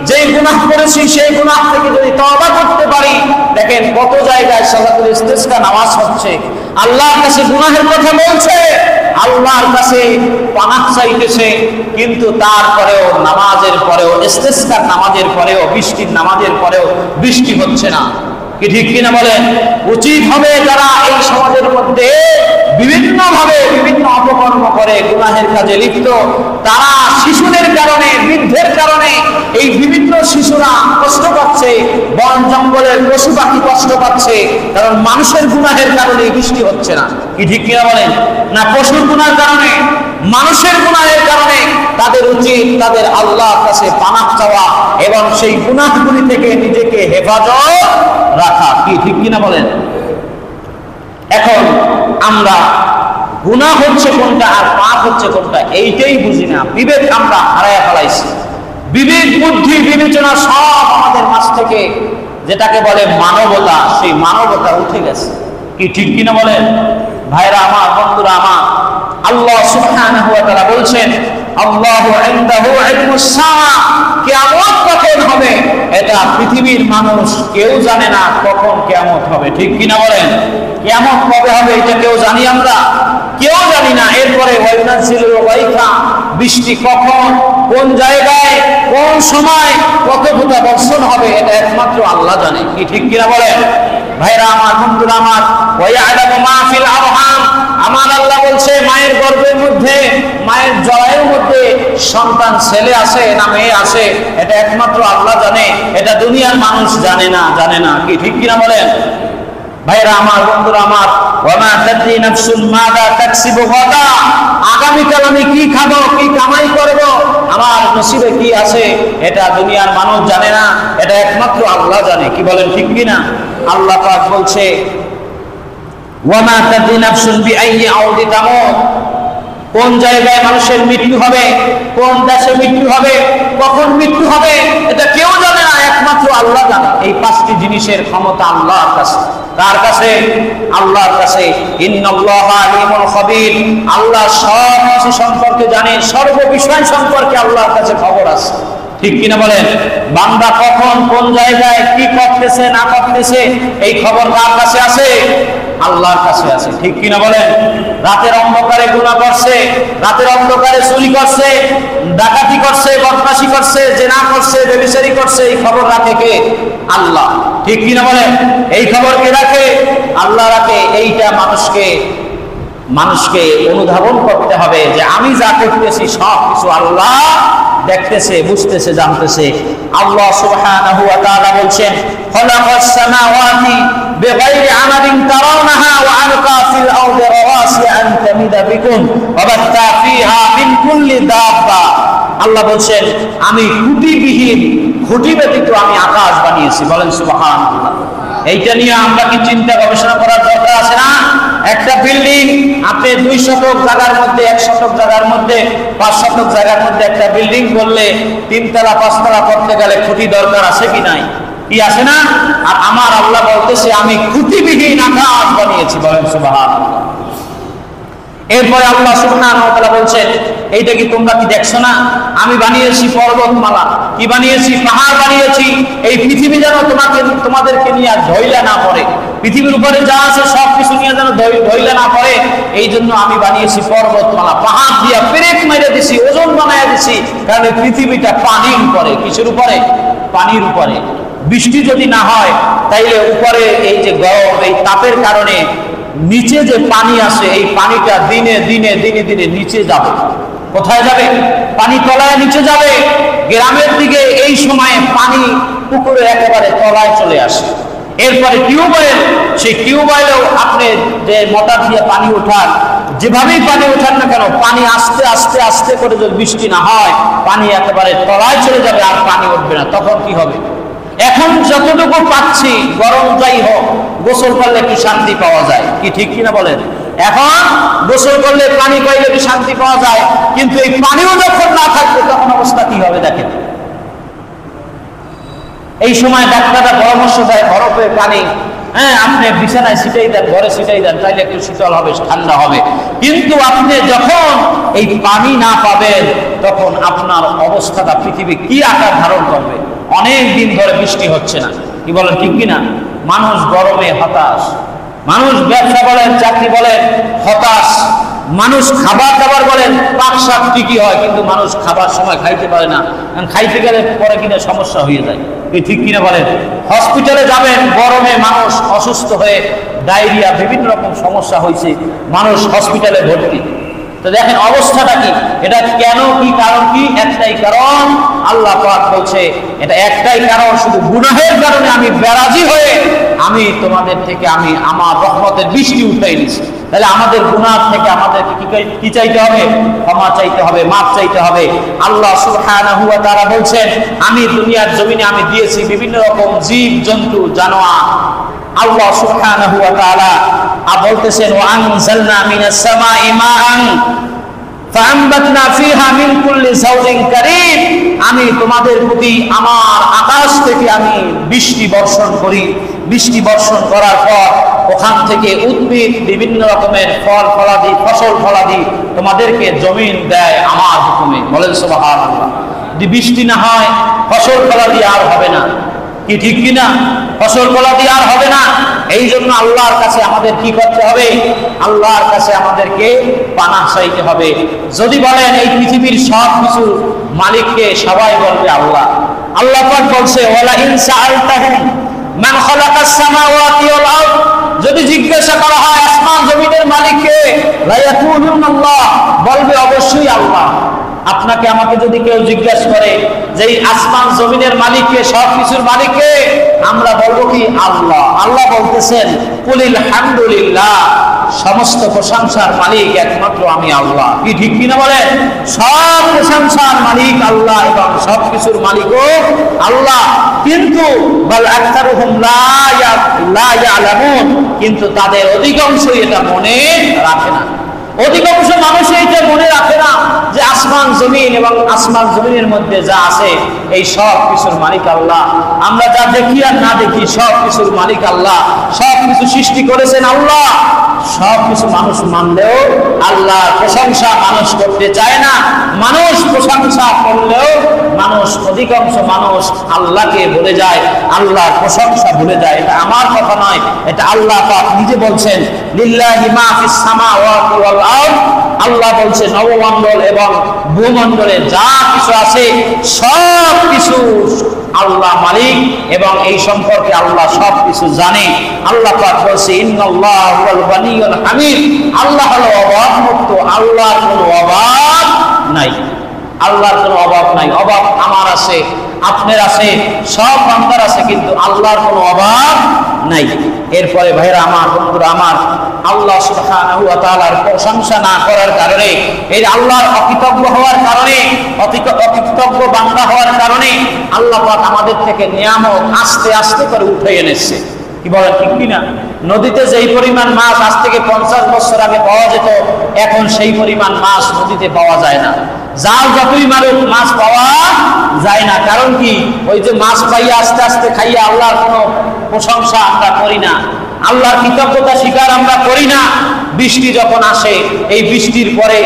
[SPEAKER 1] যেই গুনাহ করেছি সেই গুনাহ থেকে যদি তওবা করতে পারি, দেখেন কত জায়গায় সালাতুল ইস্তিসকা নামাজ হচ্ছে, আল্লাহর কাছে গুনাহের কথা বলছে, আল্লাহর কাছে পানাহ চাইতেছে, কিন্তু তারপরেও নামাজের পরেও, ইস্তিসকার নামাজের পরেও, বৃষ্টির নামাজের পরেও বৃষ্টি হচ্ছে না। কি ঠিক কিনা বলেন? উচিত হবে যারা এই সমাজের মধ্যে বিভিন্ন ভাবে বিভিন্ন অপকর্ম করে, গুনাহের কাজে লিপ্ত, তারা শিশুদের কারণে, বৃদ্ধের কারণে, এই বিভিন্ন শিশুরা কষ্ট পাচ্ছে, বন জঙ্গলের পশু পাখি কষ্ট পাচ্ছে, কারণ মানুষের গুনাহের কারণে বৃষ্টি হচ্ছে না। কি ঠিক কিনা বলেন? না পশুর গুনাহের কারণে, মানুষের গুনাহের কারণে? তাদের উচিত তাদের আল্লাহর কাছে পানাহ চাওয়া এবং সেই গুনাহগুলি থেকে নিজেকে হেফাজত রাখা। কি ঠিক কিনা বলেন? এখন আমরা গুনাহ হচ্ছে কোনটা আর পাপ হচ্ছে কোনটা এইটাই বুঝি না। বিবেক আমরা হারায়া ফেলাইছি। বিবেক, বুদ্ধি, বিবেচনা সব আমাদের মাঝ থেকে, যেটাকে বলে মানবতা, সেই মানবতা উঠে গেছে। কি ঠিক কিনা বলেন? ভাইরা আমার, বন্ধুরা আমার, আল্লাহ সুবহানাহু ওয়া তাআলা বলছেন, আল্লাহু ইনদাহু ইলমুস সাআ, কিয়ামত কখন হবে এটা পৃথিবীর মানুষ কেউ জানে না, কখন কিয়ামত হবে। ঠিক কিনা বলেন? কিয়ামত কবে হবে এটা কেউ জানি আমরা? কেউ জানি না। এরপরে ওয়াইনাজিলুল গায়থা, বৃষ্টি কখন, কোন জায়গায়, কোন সময়, কত ফোঁটা বর্ষণ হবে এটা একমাত্র আল্লাহ জানে। কি ঠিক কিনা বলেন? ভাইরা আমার, বন্ধুরা আমার, ওয়ায়ালামু মা ফিল আরহাম, আমার আল্লাহ বলছে মায়ের গর্ভের মধ্যে, মায়ের জরায়ুর মধ্যে সন্তান ছেলে আসে না মেয়ে আসে, এটা একমাত্র আল্লাহ জানে, এটা দুনিয়ার মানুষ জানে না, জানে না। কি ঠিক কিনা বলেন? ভাইরা আমার, বন্ধুরা আমার, ওয়ামা তাদরি নাফসুন মাযা তাকসিবু গাদা, আগামীকাল আমি কি খাবো, কি কামাই করব, আমার নসিবে কি আছে, এটা দুনিয়ার মানুষ জানে না, এটা একমাত্র আল্লাহ জানে। কি বলেন? ঠিক কিনা? আল্লাহ পাক বলছে, ওয়ামা তাদরি নাফসুন বিআইয়ি আরদি তামুত, কোন জায়গায় মানুষের মৃত্যু হবে, কোন দেশে মৃত্যু হবে, কখন মৃত্যু হবে, এটা কেউ জানে না, একমাত্র আল্লাহ জানে। এই পাঁচটি জিনিসের ক্ষমতা আল্লাহর কাছে। কার কাছে? আল্লাহর কাছে। ইন্নাল্লাহা আলিমুল খাবীর, আল্লাহ সব কিছু সম্পর্কে জানেন, সর্ব বিষয় সম্পর্কে আল্লাহর কাছে খবর আছে। ঠিক কিনা বলেন? বান্দা কখন, কোন জায়গায়, কি করতেছে না করতেছে, এই খবর কার কাছে আছে? আল্লাহর কাছে আছে। ঠিক কিনা বলেন? রাতের অন্ধকারে গুনাহ করছে, রাতের অন্ধকারে চুরি করছে, ডাকাতি করছে, বদমাশি করছে, জিনা করছে, ব্যভিচারী করছে, এই খবর রাখে কে? আল্লাহ। ঠিক কিনা বলেন? এই খবর কে রাখে? আল্লাহ রাখে। এইটা মানুষকে অনুধাবন করতে হবে যে আমি যা করতেছি সব কিছু আল্লাহ দেখতেছে, বুঝতেছে, জানতেছে। আল্লাহ সুবহানাহু ওয়া তাআলা বলছেন, খালাকাস সামাওয়াতি বিগাইরি আমাদিন তারাউনাহা ওয়া আলকা ফিল আরদি রাওয়াসি আন তামিদা বিকুম ওয়া বাত্তা ফিহা মিন কুল্লি দাব্বা। আল্লাহ বলছেন, আমি খুঁটিবিহীন, খুঁটি ব্যতীত আমি আকাশ বানিয়েছি। বলেন সুবহানাল্লাহ। এইটা নিয়ে আমরা কি চিন্তা গবেষণা করার দরকার আছে না? একটা বিল্ডিং আপনি 2 শতক জায়গার মধ্যে, 1 শতক জায়গার মধ্যে, 5 শতক জায়গার মধ্যে একটা বিল্ডিং করলে 3 তলা 5 তলা করতে গেলে খুঁটি দরকার আছে কি নাই? কি আছে না? আর আমার আল্লাহ বলতেছে আমি খুঁটিবিহীন আকাশ বানিয়েছি। বলেন সুবহানাল্লাহ। এরপরে আল্লাহ সুবহানাহু ওয়া তাআলা বলছেন, এইটা কি তোমরা কি দেখছো না? আমি বানিয়েছি পর্বতমালা, কি বানিয়েছি? পাহাড় বানিয়েছি। এই পৃথিবী যেন তোমাদেরকে নিয়ে ধইলা না পড়ে, পৃথিবীর উপরে যা আছে সব কিছু নিয়ে যেন ধইলা না পড়ে, এই জন্য আমি বানিয়েছি পর্বতমালা। পাহাড় দিয়া পেরেক মেরে দিছি, ওজন বানায় দিছি, কারণ এই পৃথিবীটা পানির উপরে। কিসের উপরে? পানির উপরে। বৃষ্টি যদি না হয় তাইলে উপরে এই যে গরম, এই তাপের কারণে নিচে যে পানি আসে, এই পানিটা দিনে দিনে দিনে দিনে নিচে যাবে। কোথায় যাবে? পানি তলায় নিচে যাবে। গ্রামের দিকে এই সময়ে পানি পুকুরে একেবারে তলায় চলে আসে। এরপরে টিউবওয়েল, সেই টিউবওয়েলেও আপনি যে মোটর দিয়ে পানি ওঠান, যেভাবেই পানি ওঠান না কেন, পানি আস্তে আস্তে আস্তে করে যদি বৃষ্টি না হয়, পানি একেবারে তলায় চলে যাবে, আর পানি উঠবে না। তখন কি হবে? এখন যতটুকু পাচ্ছি, গরম যাই হোক, গোসল করলে একটু শান্তি পাওয়া যায়। কি ঠিক কিনা বলেন? এখন গোসল করলে পানি পাইলে একটু শান্তি পাওয়া যায়, কিন্তু এই পানিও যখন না থাকবে তখন অবস্থা কি হবে দেখেন। এই সময় ডাক্তাররা পরামর্শ দেয় বরফের পানি আপনি বিছানায় ছিটাই দেন, ঘরে ছিটাই দেন, তাইলে একটু শীতল হবে, ঠান্ডা হবে। কিন্তু আপনি যখন এই পানি না পাবেন তখন আপনার অবস্থাটা পৃথিবী কি আকার ধারণ করবে। অনেক দিন ধরে বৃষ্টি হচ্ছে না, কি বলেন? ঠিক কিনা? মানুষ গরমে হতাশ, মানুষ ব্যবসা বলেন, চাকরি বলেন, হতাশ। মানুষ খাবার দাবার বলেন, পাক শাক ঠিকই হয়, কিন্তু মানুষ খাবার সময় খাইতে পারে না, খাইতে গেলে পরে কিনা সমস্যা হয়ে যায়। ঠিক কিনা বলেন? হসপিটালে যাবেন, গরমে মানুষ অসুস্থ হয়ে ডায়রিয়া, বিভিন্ন রকম সমস্যা হয়েছে, মানুষ হসপিটালে ভর্তি। তো দেখেন অবস্থাটা কি। এটা কেন? কি কারণ? কি? একটাই কারণ, আল্লাহ পাক বলছে এটা একটাই কারণ, শুধু গুনাহের কারণে আমি বেরাজি হয়ে আমি তোমাদের থেকে আমি আমার রহমতের বৃষ্টি উঠাই দিয়েছি। তাহলে আমাদের গুনাহ থেকে আমাদেরকে কি চাইতে হবে? ক্ষমা চাইতে হবে, মাফ চাইতে হবে। আল্লাহ সুবহানাহু ওয়া তাআলা বলছেন, আমি দুনিয়ার জমিনে আমি দিয়েছি বিভিন্ন রকম জীব জন্তু, জানোয়ার। আল্লাহ সুবহানাহু ওয়া তাআলা বলতেছেন, ওয়া আনজালনা মিনাস সামাই মাআন ফাআমবাতনা ফিহা মিন কুল্লি যাওজিন কারীম। আমি তোমাদের প্রতি আমার আকাশ থেকে আমি বৃষ্টি বর্ষণ করি। বৃষ্টি বর্ষণ করার পর ওখান থেকে উদ্ভিদ, বিভিন্ন রকমের ফল ফলাদি, ফসল ফলাদি তোমাদেরকে জমিন দেয় আমার হুকুমে। বলেন সুবহানাল্লাহ। যদি বৃষ্টি না হয় ফসল ফলাদি আর হবে না। কি ঠিক কিনা? ফসল ফলাদি আর হবে না। এই জন্য আল্লাহর কাছে আমাদের কি করতে হবে? আল্লাহর কাছে আমাদেরকে পানাহ চাইতে হবে। যদি বলেন এই পৃথিবীর সব কিছু মালিককে, সবাই বলবে আল্লাহ। আল্লাহ পাক বলছে, ওয়ালা ইন সাআলতাহুম মান খালাকাস সামাওয়াতি ওয়াল আরদ, যদি জিজ্ঞাসা করা হয় আসমান জমিনের মালিককে, লা ইয়াকুলুনাল্লাহ, বলবে অবশ্যই আল্লাহ। আপনাকে আমাকে যদি কেউ জিজ্ঞাসা করে যে এই আসমান জমিনের মালিককে, সব কিছুর মালিককে, আমরা বলবো কি? আল্লাহ। আল্লাহ বলতেছেন, কুলিল হামদুলিল্লাহ, সমস্ত প্রশংসার মালিক একমাত্র আমি আল্লাহ। কি ঠিক কিনা বলেন? সব প্রশংসার মালিক আল্লাহ এবং সব কিছুর মালিকও আল্লাহ। কিন্তু বাল আকতারুহুম লা ইয়ালামুন, কিন্তু তাদের অধিকাংশই এটা মনে রাখে না। অধিকাংশ মানুষ এটা মনে রাখে না যে আসমান জমিন এবং আসমান জমিনের মধ্যে যা আছে এই সব কিছুর মালিক আল্লাহ। আমরা যা দেখি আর না দেখি সব কিছুর মালিক আল্লাহ। সব কিছু সৃষ্টি করেছেন আল্লাহ, সব কিছু মানুষ মানলেও আল্লাহর প্রশংসা মানুষ করতে চায় না। মানুষ প্রশংসা করলেও মানুষ, অধিকাংশ মানুষ আল্লাহকে ভুলে যায়, আল্লাহর প্রশংসা ভুলে যায়। এটা আমার কথা নয়, এটা আল্লাহ পাক নিজে বলছেন, লিল্লাহি মা ফিস সামাওয়াতি ওয়াল আরদ। আল্লাহ বলছে নবমণ্ডল এবং ভূমণ্ডলে যা কিছু আছে সব কিছু আল্লাহ মালিক, এবং এই সম্পর্কে আল্লাহ সব কিছু জানে। আল্লাহ পাক বলছে ইন্নাল্লাহু হুয়াল গানিয়ুল হামিদ। আল্লাহ হলো অভাবমুক্ত, আল্লাহর কোনো অভাব নাই, আল্লাহর কোনো অভাব নাই। অভাব আমার আছে, আপনার আছে, সব বান্দার আছে, কিন্তু আল্লাহর কোনো অভাব নাই। এরপরে ভাইরা আমার, বন্ধুরা আমার, আল্লাহ সুবহানাহু ওয়া তাআলার প্রশংসা না করার কারণে, এই আল্লাহর অকৃতজ্ঞ হওয়ার কারণে, অকৃতজ্ঞ বান্দা হওয়ার কারণে আল্লাহ পাক আমাদের থেকে নিয়ামত আস্তে আস্তে করে উঠে এনেছে। কি বলেন, ঠিক কিনা? নদীতে যেই পরিমাণ মাছ আজ থেকে 50 বছর আগে পাওয়া যেত, এখন সেই পরিমাণ মাছ নদীতে পাওয়া যায় না। জাল যতই মারুক মাছ পাওয়া যায় না। কারণ কি? ওই যে মাছ পাইয়া আস্তে আস্তে খাইয়া আল্লাহর কোনো প্রশংসা আমরা করি না, আল্লাহর কৃতজ্ঞতা স্বীকার আমরা করি না। বৃষ্টি যখন আসে, এই বৃষ্টির পরে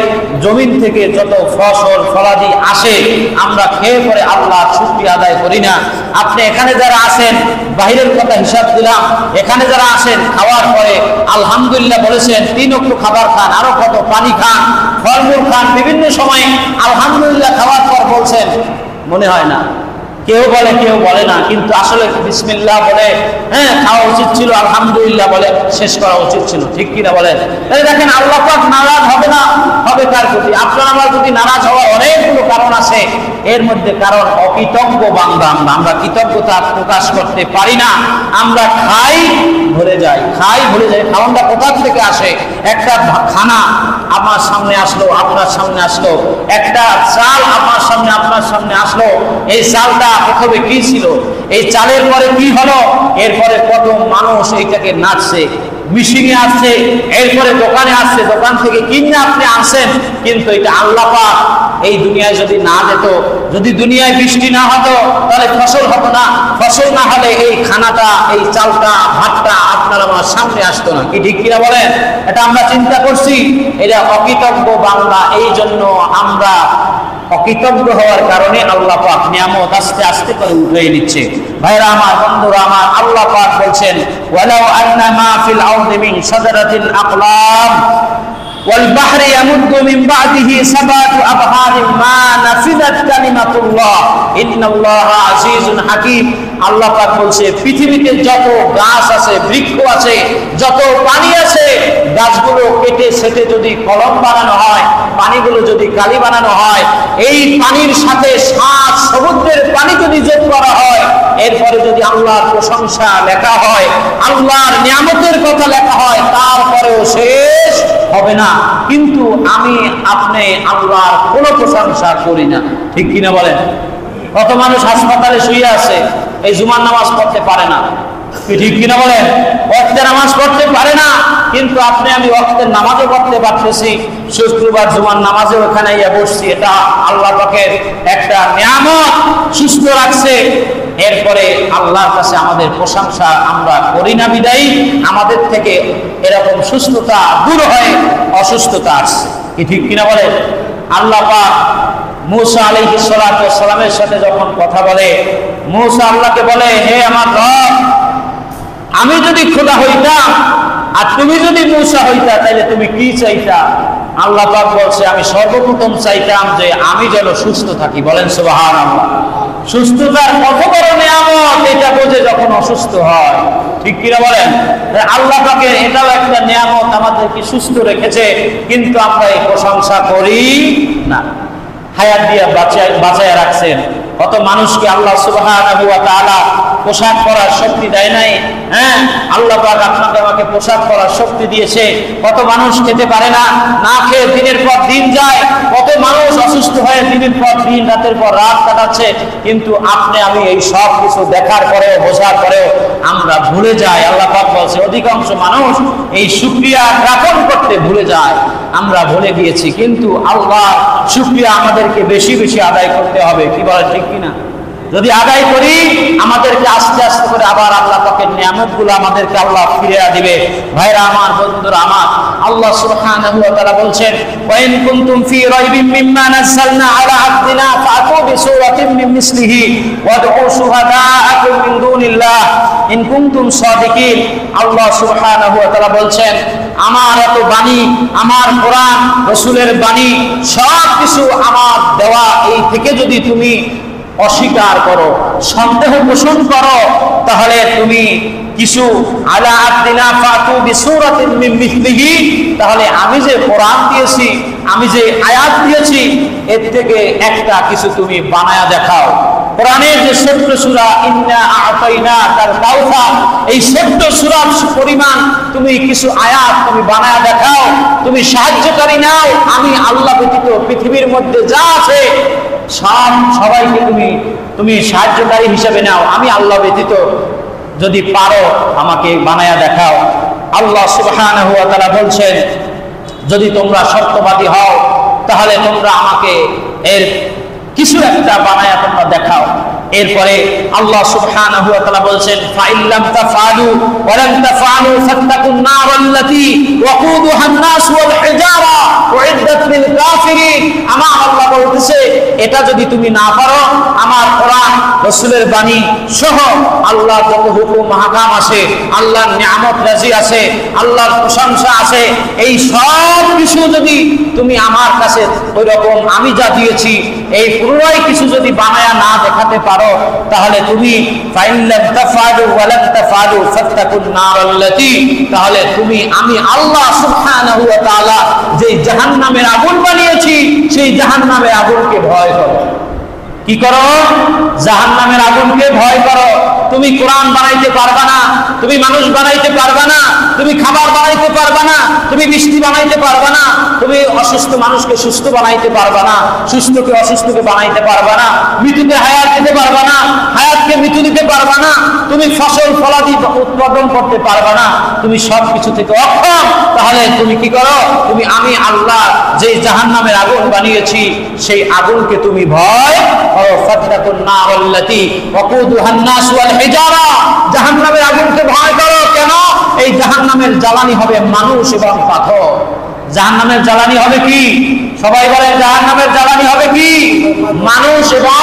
[SPEAKER 1] জমিন থেকে যত ফসল ফলাদি আসে, আমরা খেয়ে পরে আল্লাহর শুকরিয়া আদায় করি না। আপনি এখানে যারা আছেন, বাহিরের কথা হিসাব দিলাম, এখানে যারা আসেন খাওয়ার পরে আলহামদুলিল্লাহ বলেছেন, 3 ওয়াক্ত খাবার খান, আরো কত পানি খান, ফলমূল খান, বিভিন্ন সময়ে আলহামদুলিল্লাহ খাওয়ার পর বলছেন, মনে হয় না? কেউ বলে কেউ বলে না, কিন্তু আসলে বিসমিল্লাহ বলে খাওয়া উচিত ছিল, আলহামদুলিল্লাহ বলে শেষ করা উচিত ছিল। ঠিক কিনা বলেন? তাই দেখেন আল্লাহ পাক নারাজ হবে না, হবে কার প্রতি? আপনার আমার প্রতি নারাজ হওয়ার অনেকগুলো কারণ আছে। এর মধ্যে কারণ অকৃতজ্ঞ বান্দা আমরা কৃতজ্ঞতা প্রকাশ করতে পারি না। আমরা খাই ভুলে যাই, খাই ভুলে যাই। খাওয়াটা কোথা থেকে আসে? একটা খানা আমার সামনে আসলো, আপনার সামনে আসলো, একটা চাল আমার সামনে আপনার সামনে আসলো। এই চালটা প্রথমে কি ছিল? এই চালের পরে কি হলো? এরপরে কত মানুষ এইটাকে নাচছে, মিশিংয়ে আসছে, এরপরে দোকানে আসছে, দোকান থেকে কিনে আপনি আনছেন, কিন্তু এটা আল্লাহ পাক এই দুনিয়ায় যদি না দিত, যদি দুনিয়ায় বৃষ্টি না হতো, তাহলে ফসল হতো না। ফসল না হলে এই খানাটা, এই চালটা, ভাতটা আপনার আমার সামনে আসতো না। কি ঠিক কিনা বলেন? এটা আমরা চিন্তা করছি। এটা অকৃতজ্ঞ বান্দা, এই জন্য আমরা অকৃতজ্ঞ হওয়ার কারণে আল্লাহ পাক নিয়ামত আস্তে আস্তে করে উঠিয়ে নিচ্ছে। ভাইরা আমার, বন্ধুরা আমার, আল্লাহ পাক বলছেন, ওয়ালাউ আন্না মা ফিল আরদি মিন শাজারাতিল আকলাম ওয়াল বাহরি ইয়ামুদ্দু মিন বা'দিহি সাবাতু আবহারিন মা নাফিদাত কালিমাতুল্লাহ ইন্নাল্লাহা আজিজুন হাকীম। আল্লাহ পাক বলছে, পৃথিবীতে যত গাছ আছে, বৃক্ষ আছে, যত পানি আছে, গাছগুলো কেটে সেটে যদি কলম বানানো হয়, পানিগুলো যদি কালি বানানো হয়, এই পানির সাথে 7 সমুদ্রের পানি যদি যোগ করা হয়, এরপরে যদি আল্লাহর প্রশংসা লেখা হয়, আল্লাহর নিয়ামতের কথা লেখা হয়, তারপরেও শেষ হবে না। কিন্তু আমি আপনি আল্লাহর কোনো প্রশংসা করি না। ঠিক কিনা বলেন? কত মানুষ হাসপাতালে শুয়ে আছে, এই জুমার নামাজ পড়তে পারে না। ঠিক কিনা বলেন? ওয়াক্তের নামাজ পড়তে পারে না, কিন্তু আপনি আমি ওয়াক্তের নামাজও পড়তে পারতেছি। শুক্রবার জুমার নামাজেও এখানে ইয়া বসছি। এটা আল্লাহ পাকের একটা নিয়ামত, সুস্থ রাখছে। এরপরে আল্লাহর কাছে আমাদের প্রশংসা আমরা করি না বিদায়ী আমাদের থেকে এরকম সুস্থতা দূর হয়ে অসুস্থতা আসছে। কি ঠিক কিনা বলেন? আল্লাহ পাক মূসা আলাইহিস সালাতু ওয়াস সালামের সাথে যখন কথা বলে, মূসা আল্লাহকে বলে, হে আমার রব, আমি যদি খোদা হইতাম আর তুমি যদি মূসা হইতা, তাহলে তুমি কি চাইতা? আল্লাহ পাক বলছে, আমি সর্বপ্রথম চাইতাম যে আমি যেন সুস্থ থাকি। বলেন সুবহানাল্লাহ। সুস্থতার কত বড় নিয়ামত এটা বোঝে যখন অসুস্থ হয়। ঠিক কিনা বলেন? আল্লাহ পাকের এটাও একটা নিয়ামত, আমাদেরকে সুস্থ রেখেছে, কিন্তু আমরা এই প্রশংসা করি না। হায়াত দিয়ে বাঁচায় রাখছেন। কত মানুষকে আল্লাহ সুবহানাহু ওয়া তাআলা পোশাক পরার শক্তি দেয় নাই? আল্লাহ পাক আপনাকে আমাকে পোশাক পরার শক্তি দিয়েছে। কত মানুষ খেতে পারে না, না খেয়ে দিনের পর দিন যায়। কত মানুষ অসুস্থ হয়ে দিনের পর দিন, রাতের পর রাত কাটাচ্ছে। কিন্তু আপনি আমি এই সব কিছু দেখার পরেও, বোঝার পরেও আমরা ভুলে যাই। আল্লাহ পাক বলছে, অধিকাংশ মানুষ এই শুকরিয়া জ্ঞাপন করতে ভুলে যায়। আমরা ভুলে গিয়েছি, কিন্তু আল্লাহ শুকরিয়া আমাদেরকে বেশি বেশি আদায় করতে হবে। কি বলে? ঠিক কিনা? যদি আদায় করি আমাদেরকে আস্তে আস্তে করে আবার আল্লাহ পাকের নিয়ামতগুলো আমাদেরকে আল্লাহ ফিরিয়ে দিবে। ভাইরা আমার, বন্ধুরা আমার, আল্লাহ সুবহানাহু ওয়া তাআলা বলছেন, ওয়া ইন কুনতুম ফি রাইবিন মিম্মা নাযালনা আলা আবদিনা ফাতু বিসূরাতিন মিন মিসলিহি ওয়াদউ শুহাদাআকুম মিন দুনিল্লাহ ইন কুনতুম সাদিকিন। আল্লাহ সুবহানাহু ওয়া তাআলা বলছেন, আমার এত বাণী, আমার কোরআন, রাসূলের বাণী, সব কিছু আমার দেওয়া, এই থেকে যদি তুমি অস্বীকার করো, সন্দেহ পোষণ করো, তাহলে তুমি কিছু আলা আবদিনা ফাতু বিসূরাতিন মিন মিসলিহি, তাহলে আমি যে কোরআন দিয়েছি, আমি যে আয়াত দিয়েছি, এর থেকে একটা কিছু তুমি বানায়া দেখাও। কোরআনের যে ছোট্ট সূরা ইন্না আ'তাইনাকাল কাউসার, এই ছোট্ট সূরার পরিমাণ তুমি কিছু আয়াত তুমি বানায়া দেখাও, তুমি সাহায্যকারী নাও। আমি আল্লাহ ব্যতীত পৃথিবীর মধ্যে যা আছে সবাইকে তুমি সাহায্যকারী হিসেবে নাও, আমি আল্লাহ ব্যতীত যদি পারো আমাকে বানায়া দেখাও। আল্লাহ সুবহানাহু ওয়া তাআলা বলছেন, যদি তোমরা সত্যবাদী হও তাহলে তোমরা আমাকে এর কিছু একটা বানায়া তোমরা দেখাও। এরপরে আল্লাহ সুবহানাহু ওয়া তাআলা বলছেন, ফাইল্লাম তাফআলু ওয়া লাম তাফআলু ফাত্তাকুন নারাল্লাতী ওয়াকুদুহান নাস ওয়াল হিজারা উইদ্দাত লিল কাফিরিন। আমার আল্লাহ বলতেছে, এটা যদি তুমি না পারো, আমার কোরআন, রাসূলের বাণী সহ আল্লাহর যত হুকুম মাহকাম আছে, আল্লাহর নিয়ামত রাজি আছে, আল্লাহর প্রশংসা আছে, এই সব কিছু যদি তুমি আমার কাছে ওই রকম আমি যা দিয়েছি এই পুরোই কিছু যদি বানায়া না দেখাতে পারো, তাহলে তুমি ফাইল্লাম তাফআলু ওয়া লাম তাফআলু ফাত্তাকুন নারাল্লাতী, তাহলে তুমি আমি আল্লাহ সুবহানাহু ওয়া তাআলা যে জাহান্নামের আগুন বানিয়েছি, সেই জাহান্নামের আগুনকে ভয় করো। কি করো? জাহান্নামের আগুনকে ভয় করো। তুমি কোরআন বানাইতে পারবা না, তুমি মানুষ বানাইতে পারবা না, তুমি খাবার বানাইতে পারবা না, তুমি মিষ্টি বানাইতে পারবা না, তুমি অসুস্থ মানুষকে সুস্থ বানাইতে পারবা না, সুস্থকে অসুস্থকে বানাইতে পারবা না, মৃত্যুকে হায়াত দিতে পারবা না, হায়াতকে মৃত্যু দিতে পারবা না, তুমি ফসল ফলাদি উৎপাদন করতে পারবা না, তুমি সব কিছু থেকে অক্ষম। তাহলে তুমি কি করো? তুমি আমি আল্লাহ যে জাহান্নামের আগুন বানিয়েছি সেই আগুনকে তুমি ভয় করো। ফাত্তাকুন নারাল্লাতী ওয়াকুদুহান নাস ওয়াল হিজারা, জাহান্নামের আগুনকে ভয় করো। কেন? এই জাহান্নামের জ্বালানি হবে মানুষ এবং পাথর। জাহান্নামের জ্বালানি হবে কি? সবাই বলেন, জাহান্নামের জ্বালানি হবে কি? মানুষ এবং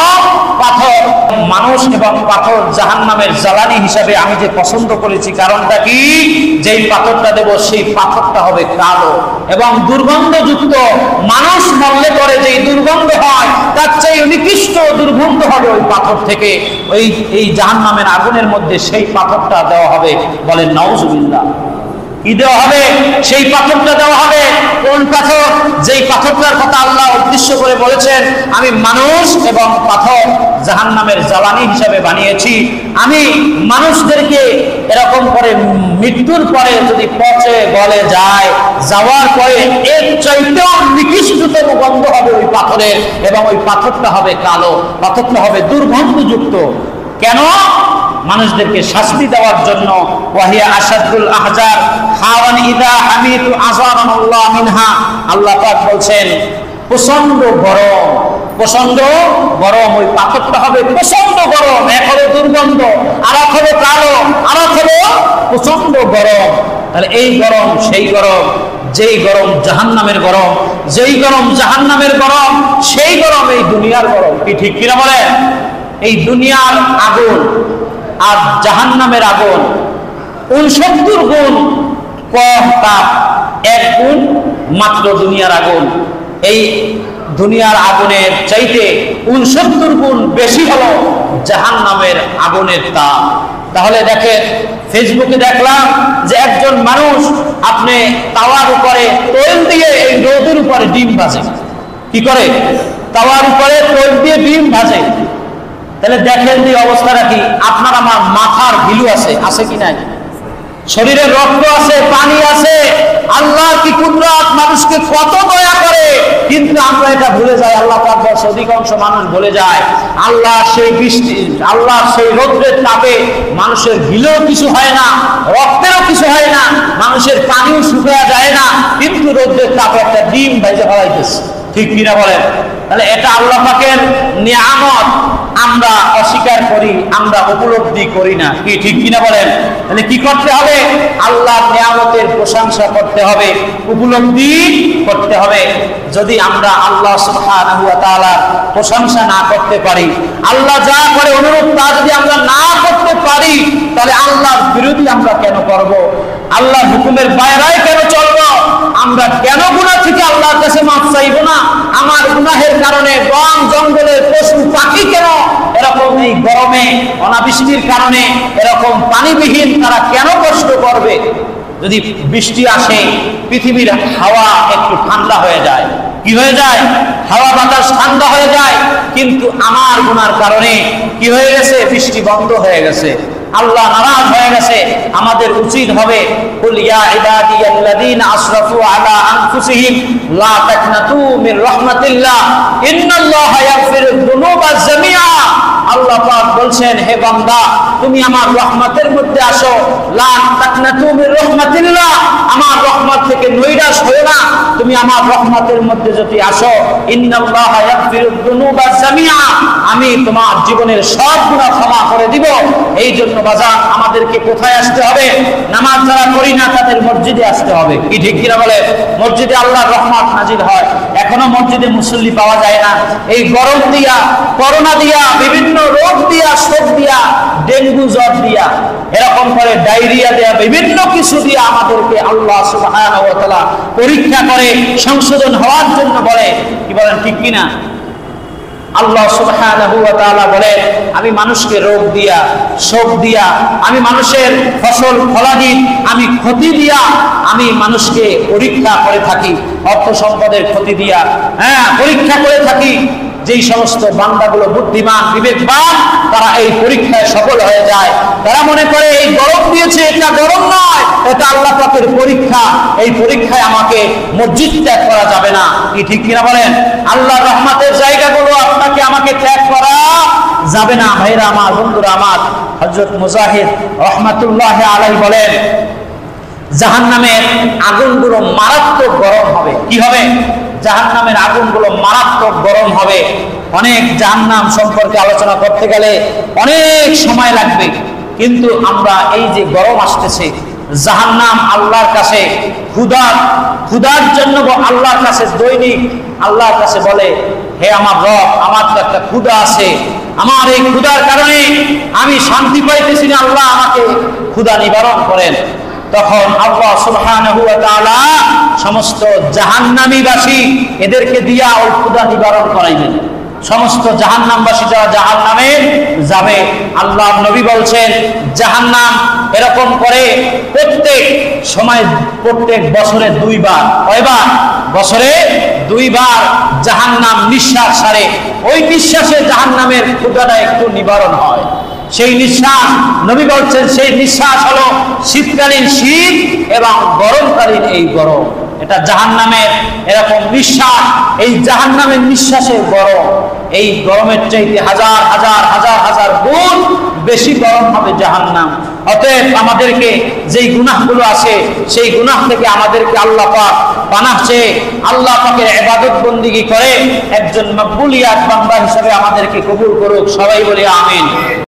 [SPEAKER 1] পাথর। মানুষ এবং পাথর জাহান্নামের জ্বালানি হিসাবে আমি যে পছন্দ করেছি, কারণটা কি? যেই পাথরটা দেব সেই পাথরটা হবে কালো এবং দুর্গন্ধযুক্ত। মানুষ মরলে পরে যেই দুর্গন্ধ হয় তার চেয়ে নিকৃষ্ট দুর্গন্ধ হবে ওই পাথর থেকে। এই জাহান্নামের আগুনের মধ্যে সেই পাথরটা দেওয়া হবে। বলেন নাউজুবিল্লাহ। কি দেওয়া হবে? সেই পাথরটা দেওয়া হবে। কোন পাথর? যেই পাথরটার কথা আল্লাহ উদ্দেশ্য করে বলেছেন, আমি মানুষ এবং পাথর জাহান্নামের জ্বালানি হিসাবে বানিয়েছি। আমি মানুষদেরকে এরকম করে মৃত্যুর পরে যদি পচে গলে যায়, যাওয়ার পরে এর চাইতেও নিকৃষ্টতম গন্ধ হবে ওই পাথরের, এবং ওই পাথরটা হবে কালো, পাথরটা হবে দুর্গন্ধযুক্ত। কেন? মানুষদেরকে শাস্তি দেওয়ার জন্য। ওয়াহিয়া আশাদুল আহজার হাওয়ান ইদা হামিতু আযারানাল্লাহ মিনহা। আল্লাহ পাক বলছেন, প্রচন্ড গরম, প্রচন্ড গরম ওই পাথরটা হবে, প্রচন্ড গরম। এক হলো দুর্গন্ধ, আর এক হলো কালো, আর এক হলো প্রচন্ড গরম। তাহলে এই গরম সেই গরম, যেই গরম জাহান্নামের গরম, যেই গরম জাহান্নামের গরম, সেই গরম এই দুনিয়ার গরম। কি ঠিক কিনা বলেন? এই দুনিয়ার আগুন আর জাহান্নামের আগুন 69 গুণ কম তাপ, 1 গুণ মাত্র দুনিয়ার আগুন। এই দুনিয়ার আগুনের চাইতে 69 গুণ বেশি হলো জাহান্নামের আগুনের তাপ। তাহলে দেখেন, ফেসবুকে দেখলাম যে একজন মানুষ আপনি তাওয়ার উপরে তৈল দিয়ে এই রোদের উপরে ডিম ভাজে। কি করে? তাওয়ার উপরে তৈল দিয়ে ডিম ভাজে। তাহলে দেখেন যে অবস্থাটা কি? আপনার আমার মাথার ভিলু আছে, আছে কি নাই? শরীরে রক্ত আছে, পানি আছে। আল্লাহ কি কুদরত, মানুষকে কত দয়া করে, কিন্তু আমরা এটা ভুলে যাই। আল্লাহ পাক অধিকাংশ মানুষ ভুলে যায় আল্লাহ সেই বৃষ্টি, আল্লাহ সেই রৌদ্রের তাপে মানুষের ভিলেও কিছু হয় না, রক্তেরও কিছু হয় না, মানুষের পানিও শুকিয়ে যায় না, কিন্তু রৌদ্রের তাপে একটা ডিম ভেজে ফেলাইতেছে। ঠিক কিনা বলেন? তাহলে এটা আল্লাহ পাকের নিয়ামত। আমরা অস্বীকার করি, আমরা উপলব্ধি করি না। কি ঠিক কিনা বলেন? তাহলে কি করতে হবে? আল্লাহর নিয়ামতের প্রশংসা করতে হবে, উপলব্ধি করতে হবে। যদি আমরা আল্লাহ সুবহানাহু ওয়া তাআলার প্রশংসা না করতে পারি, আল্লাহ যা করে অনুরূপ তা যদি আমরা না করতে পারি, তাহলে আল্লাহর বিরোধী আমরা কেন করব? আল্লাহর হুকুমের বাইরে কেন চলব? আমরা কেন গুনাহ থেকে আল্লাহর কাছে মাফ চাইব না? আমার গুনাহের কারণে বন জঙ্গলের পশু পাখি কেন এরকম এই গরমে অনাবৃষ্টির কারণে এরকম পানিবিহীন তারা কেন কষ্ট করবে? যদি বৃষ্টি আসে, পৃথিবীর হাওয়া একটু ঠান্ডা হয়ে যায়। কি হয়ে যায়? হাওয়া বাতাস ঠান্ডা হয়ে যায়। কিন্তু আমার গুনার কারণে কি হয়ে গেছে? বৃষ্টি বন্ধ হয়ে গেছে, আল্লাহ নারাজ হয়ে গেছে। আমাদের উচিত হবে, কুল ইয়া ইবাদিয়াল্লাযীনা আসরাফু আলা আনফুসিহিম লা তাকনাতু মির রাহমাতিল্লাহ ইন্নাল্লাহা ইয়াগফিরুয যুনুবা জামিআ। আল্লাহ পাক বলছেন, হে বান্দা, তুমি আমার রহমতের মধ্যে আসো। লা তাকনাতু মির রাহমাতিল্লাহ, আমার রহমত থেকে নৈরাশ হয়ো না। তুমি আমার রহমতের মধ্যে যদি আসো, ইন্নাল্লাহা ইয়াগফিরুয যুনুবা জামিআ, আমি তোমার জীবনের সব গুনাহ ক্ষমা করে দিব। এই জন্য বাজার আমাদেরকে কোথায় আসতে হবে? নামাজ যারা করি না তাদের মসজিদে আসতে হবে। কি ঠিক কিনা বলে? মসজিদে আল্লাহর রহমত নাজিল হয়। এখনো মসজিদে মুসল্লি পাওয়া যায় না। এই গরম দিয়া, করোনা দিয়া, বিভিন্ন রোগ দিয়া, শোক দিয়া, ডেঙ্গু জ্বর দিয়া, এরকম করে ডায়রিয়া দেয়া, বিভিন্ন কিছু দিয়া আমাদেরকে আল্লাহ সুবহানাহু ওয়া তাআলা পরীক্ষা করে সংশোধন হওয়ার জন্য বলে। কি বলেন ঠিক কিনা? আল্লাহ সুবহানাহু ওয়া তাআলা বলেন, আমি মানুষকে রোগ দিয়া, শোক দিয়া, আমি মানুষের ফসল ফলাদি আমি ক্ষতি দিয়া আমি মানুষকে পরীক্ষা করে থাকি, অর্থ সম্পদের ক্ষতি দিয়া পরীক্ষা করে থাকি। যেই সমস্ত বান্দাগুলো বুদ্ধিমান বিবেকবান, তারা এই পরীক্ষায় সফল হয়ে যায়। তারা মনে করে এই গরম দিয়েছে, এটা গরম নয়, এটা আল্লাহ পাকের পরীক্ষা। এই পরীক্ষায় আমাকে মসজিদ ত্যাগ করা যাবে না। কি ঠিক কিনা বলেন? আল্লাহর রহমতের জায়গাগুলো আপনাকে আমাকে ত্যাগ করা যাবে না। ভাইরা আমার, বন্ধুরা আমার, হযরত মুজাহিদ রাহমাতুল্লাহি আলাইহি বলেন, জাহান্নামের আগুনগুলো মারাত্মক গরম হবে। কি হবে? জাহান্নামের আগুনগুলো মারাত্মক গরম হবে। অনেক জাহান্নাম সম্পর্কে আলোচনা করতে গেলে অনেক সময় লাগবে, কিন্তু আমরা এই যে গরম আসতেছে, জাহান্নাম আল্লাহর কাছে ক্ষুধার জন্য আল্লাহর কাছে দৈনিক আল্লাহর কাছে বলে, হে আমার রব, আমার তো একটা ক্ষুধা আছে, আমার এই ক্ষুধার কারণে আমি শান্তি পাইতেছি না, আল্লাহ আমাকে ক্ষুধা নিবারণ করেন। তখন আল্লাহ সুবহানাহু ওয়া তাআলা সমস্ত জাহান্নামীবাসী এদেরকে দিয়া ওই ক্ষুধা নিবারণ করাইবেন। সমস্ত জাহান্নামবাসী যারা জাহান্নামে যাবে, আল্লাহর নবী বলছেন, জাহান্নাম এরকম করে প্রত্যেক বছরে দুইবার, কয়বার? বছরে দুইবার জাহান্নাম নিঃশ্বাস ছাড়ে। ওই নিঃশ্বাসে জাহান্নামের ক্ষুধাটা একটু নিবারণ হয়। সেই নিঃশ্বাস, নবী বলছেন, সেই নিঃশ্বাস হলো শীতকালীন শীত এবং গরমকালীন এই গরম। এটা জাহান্নামের এরকম নিঃশ্বাস। এই জাহান্নামের নিঃশ্বাসের গরম, এই গরমের চাইতে হাজার হাজার হাজার হাজার গুণ বেশি গরম হবে জাহান্নাম। অতএব আমাদেরকে যেই গুনাহগুলো আছে, সেই গুনাহ থেকে আমাদেরকে আল্লাহ পাক পানাহ চেয়ে আল্লাহ পাকের ইবাদত বন্দেগী করে একজন মকবুলিয়াত বান্দা হিসেবে আমাদেরকে কবুল করুক। সবাই বলি আমিন।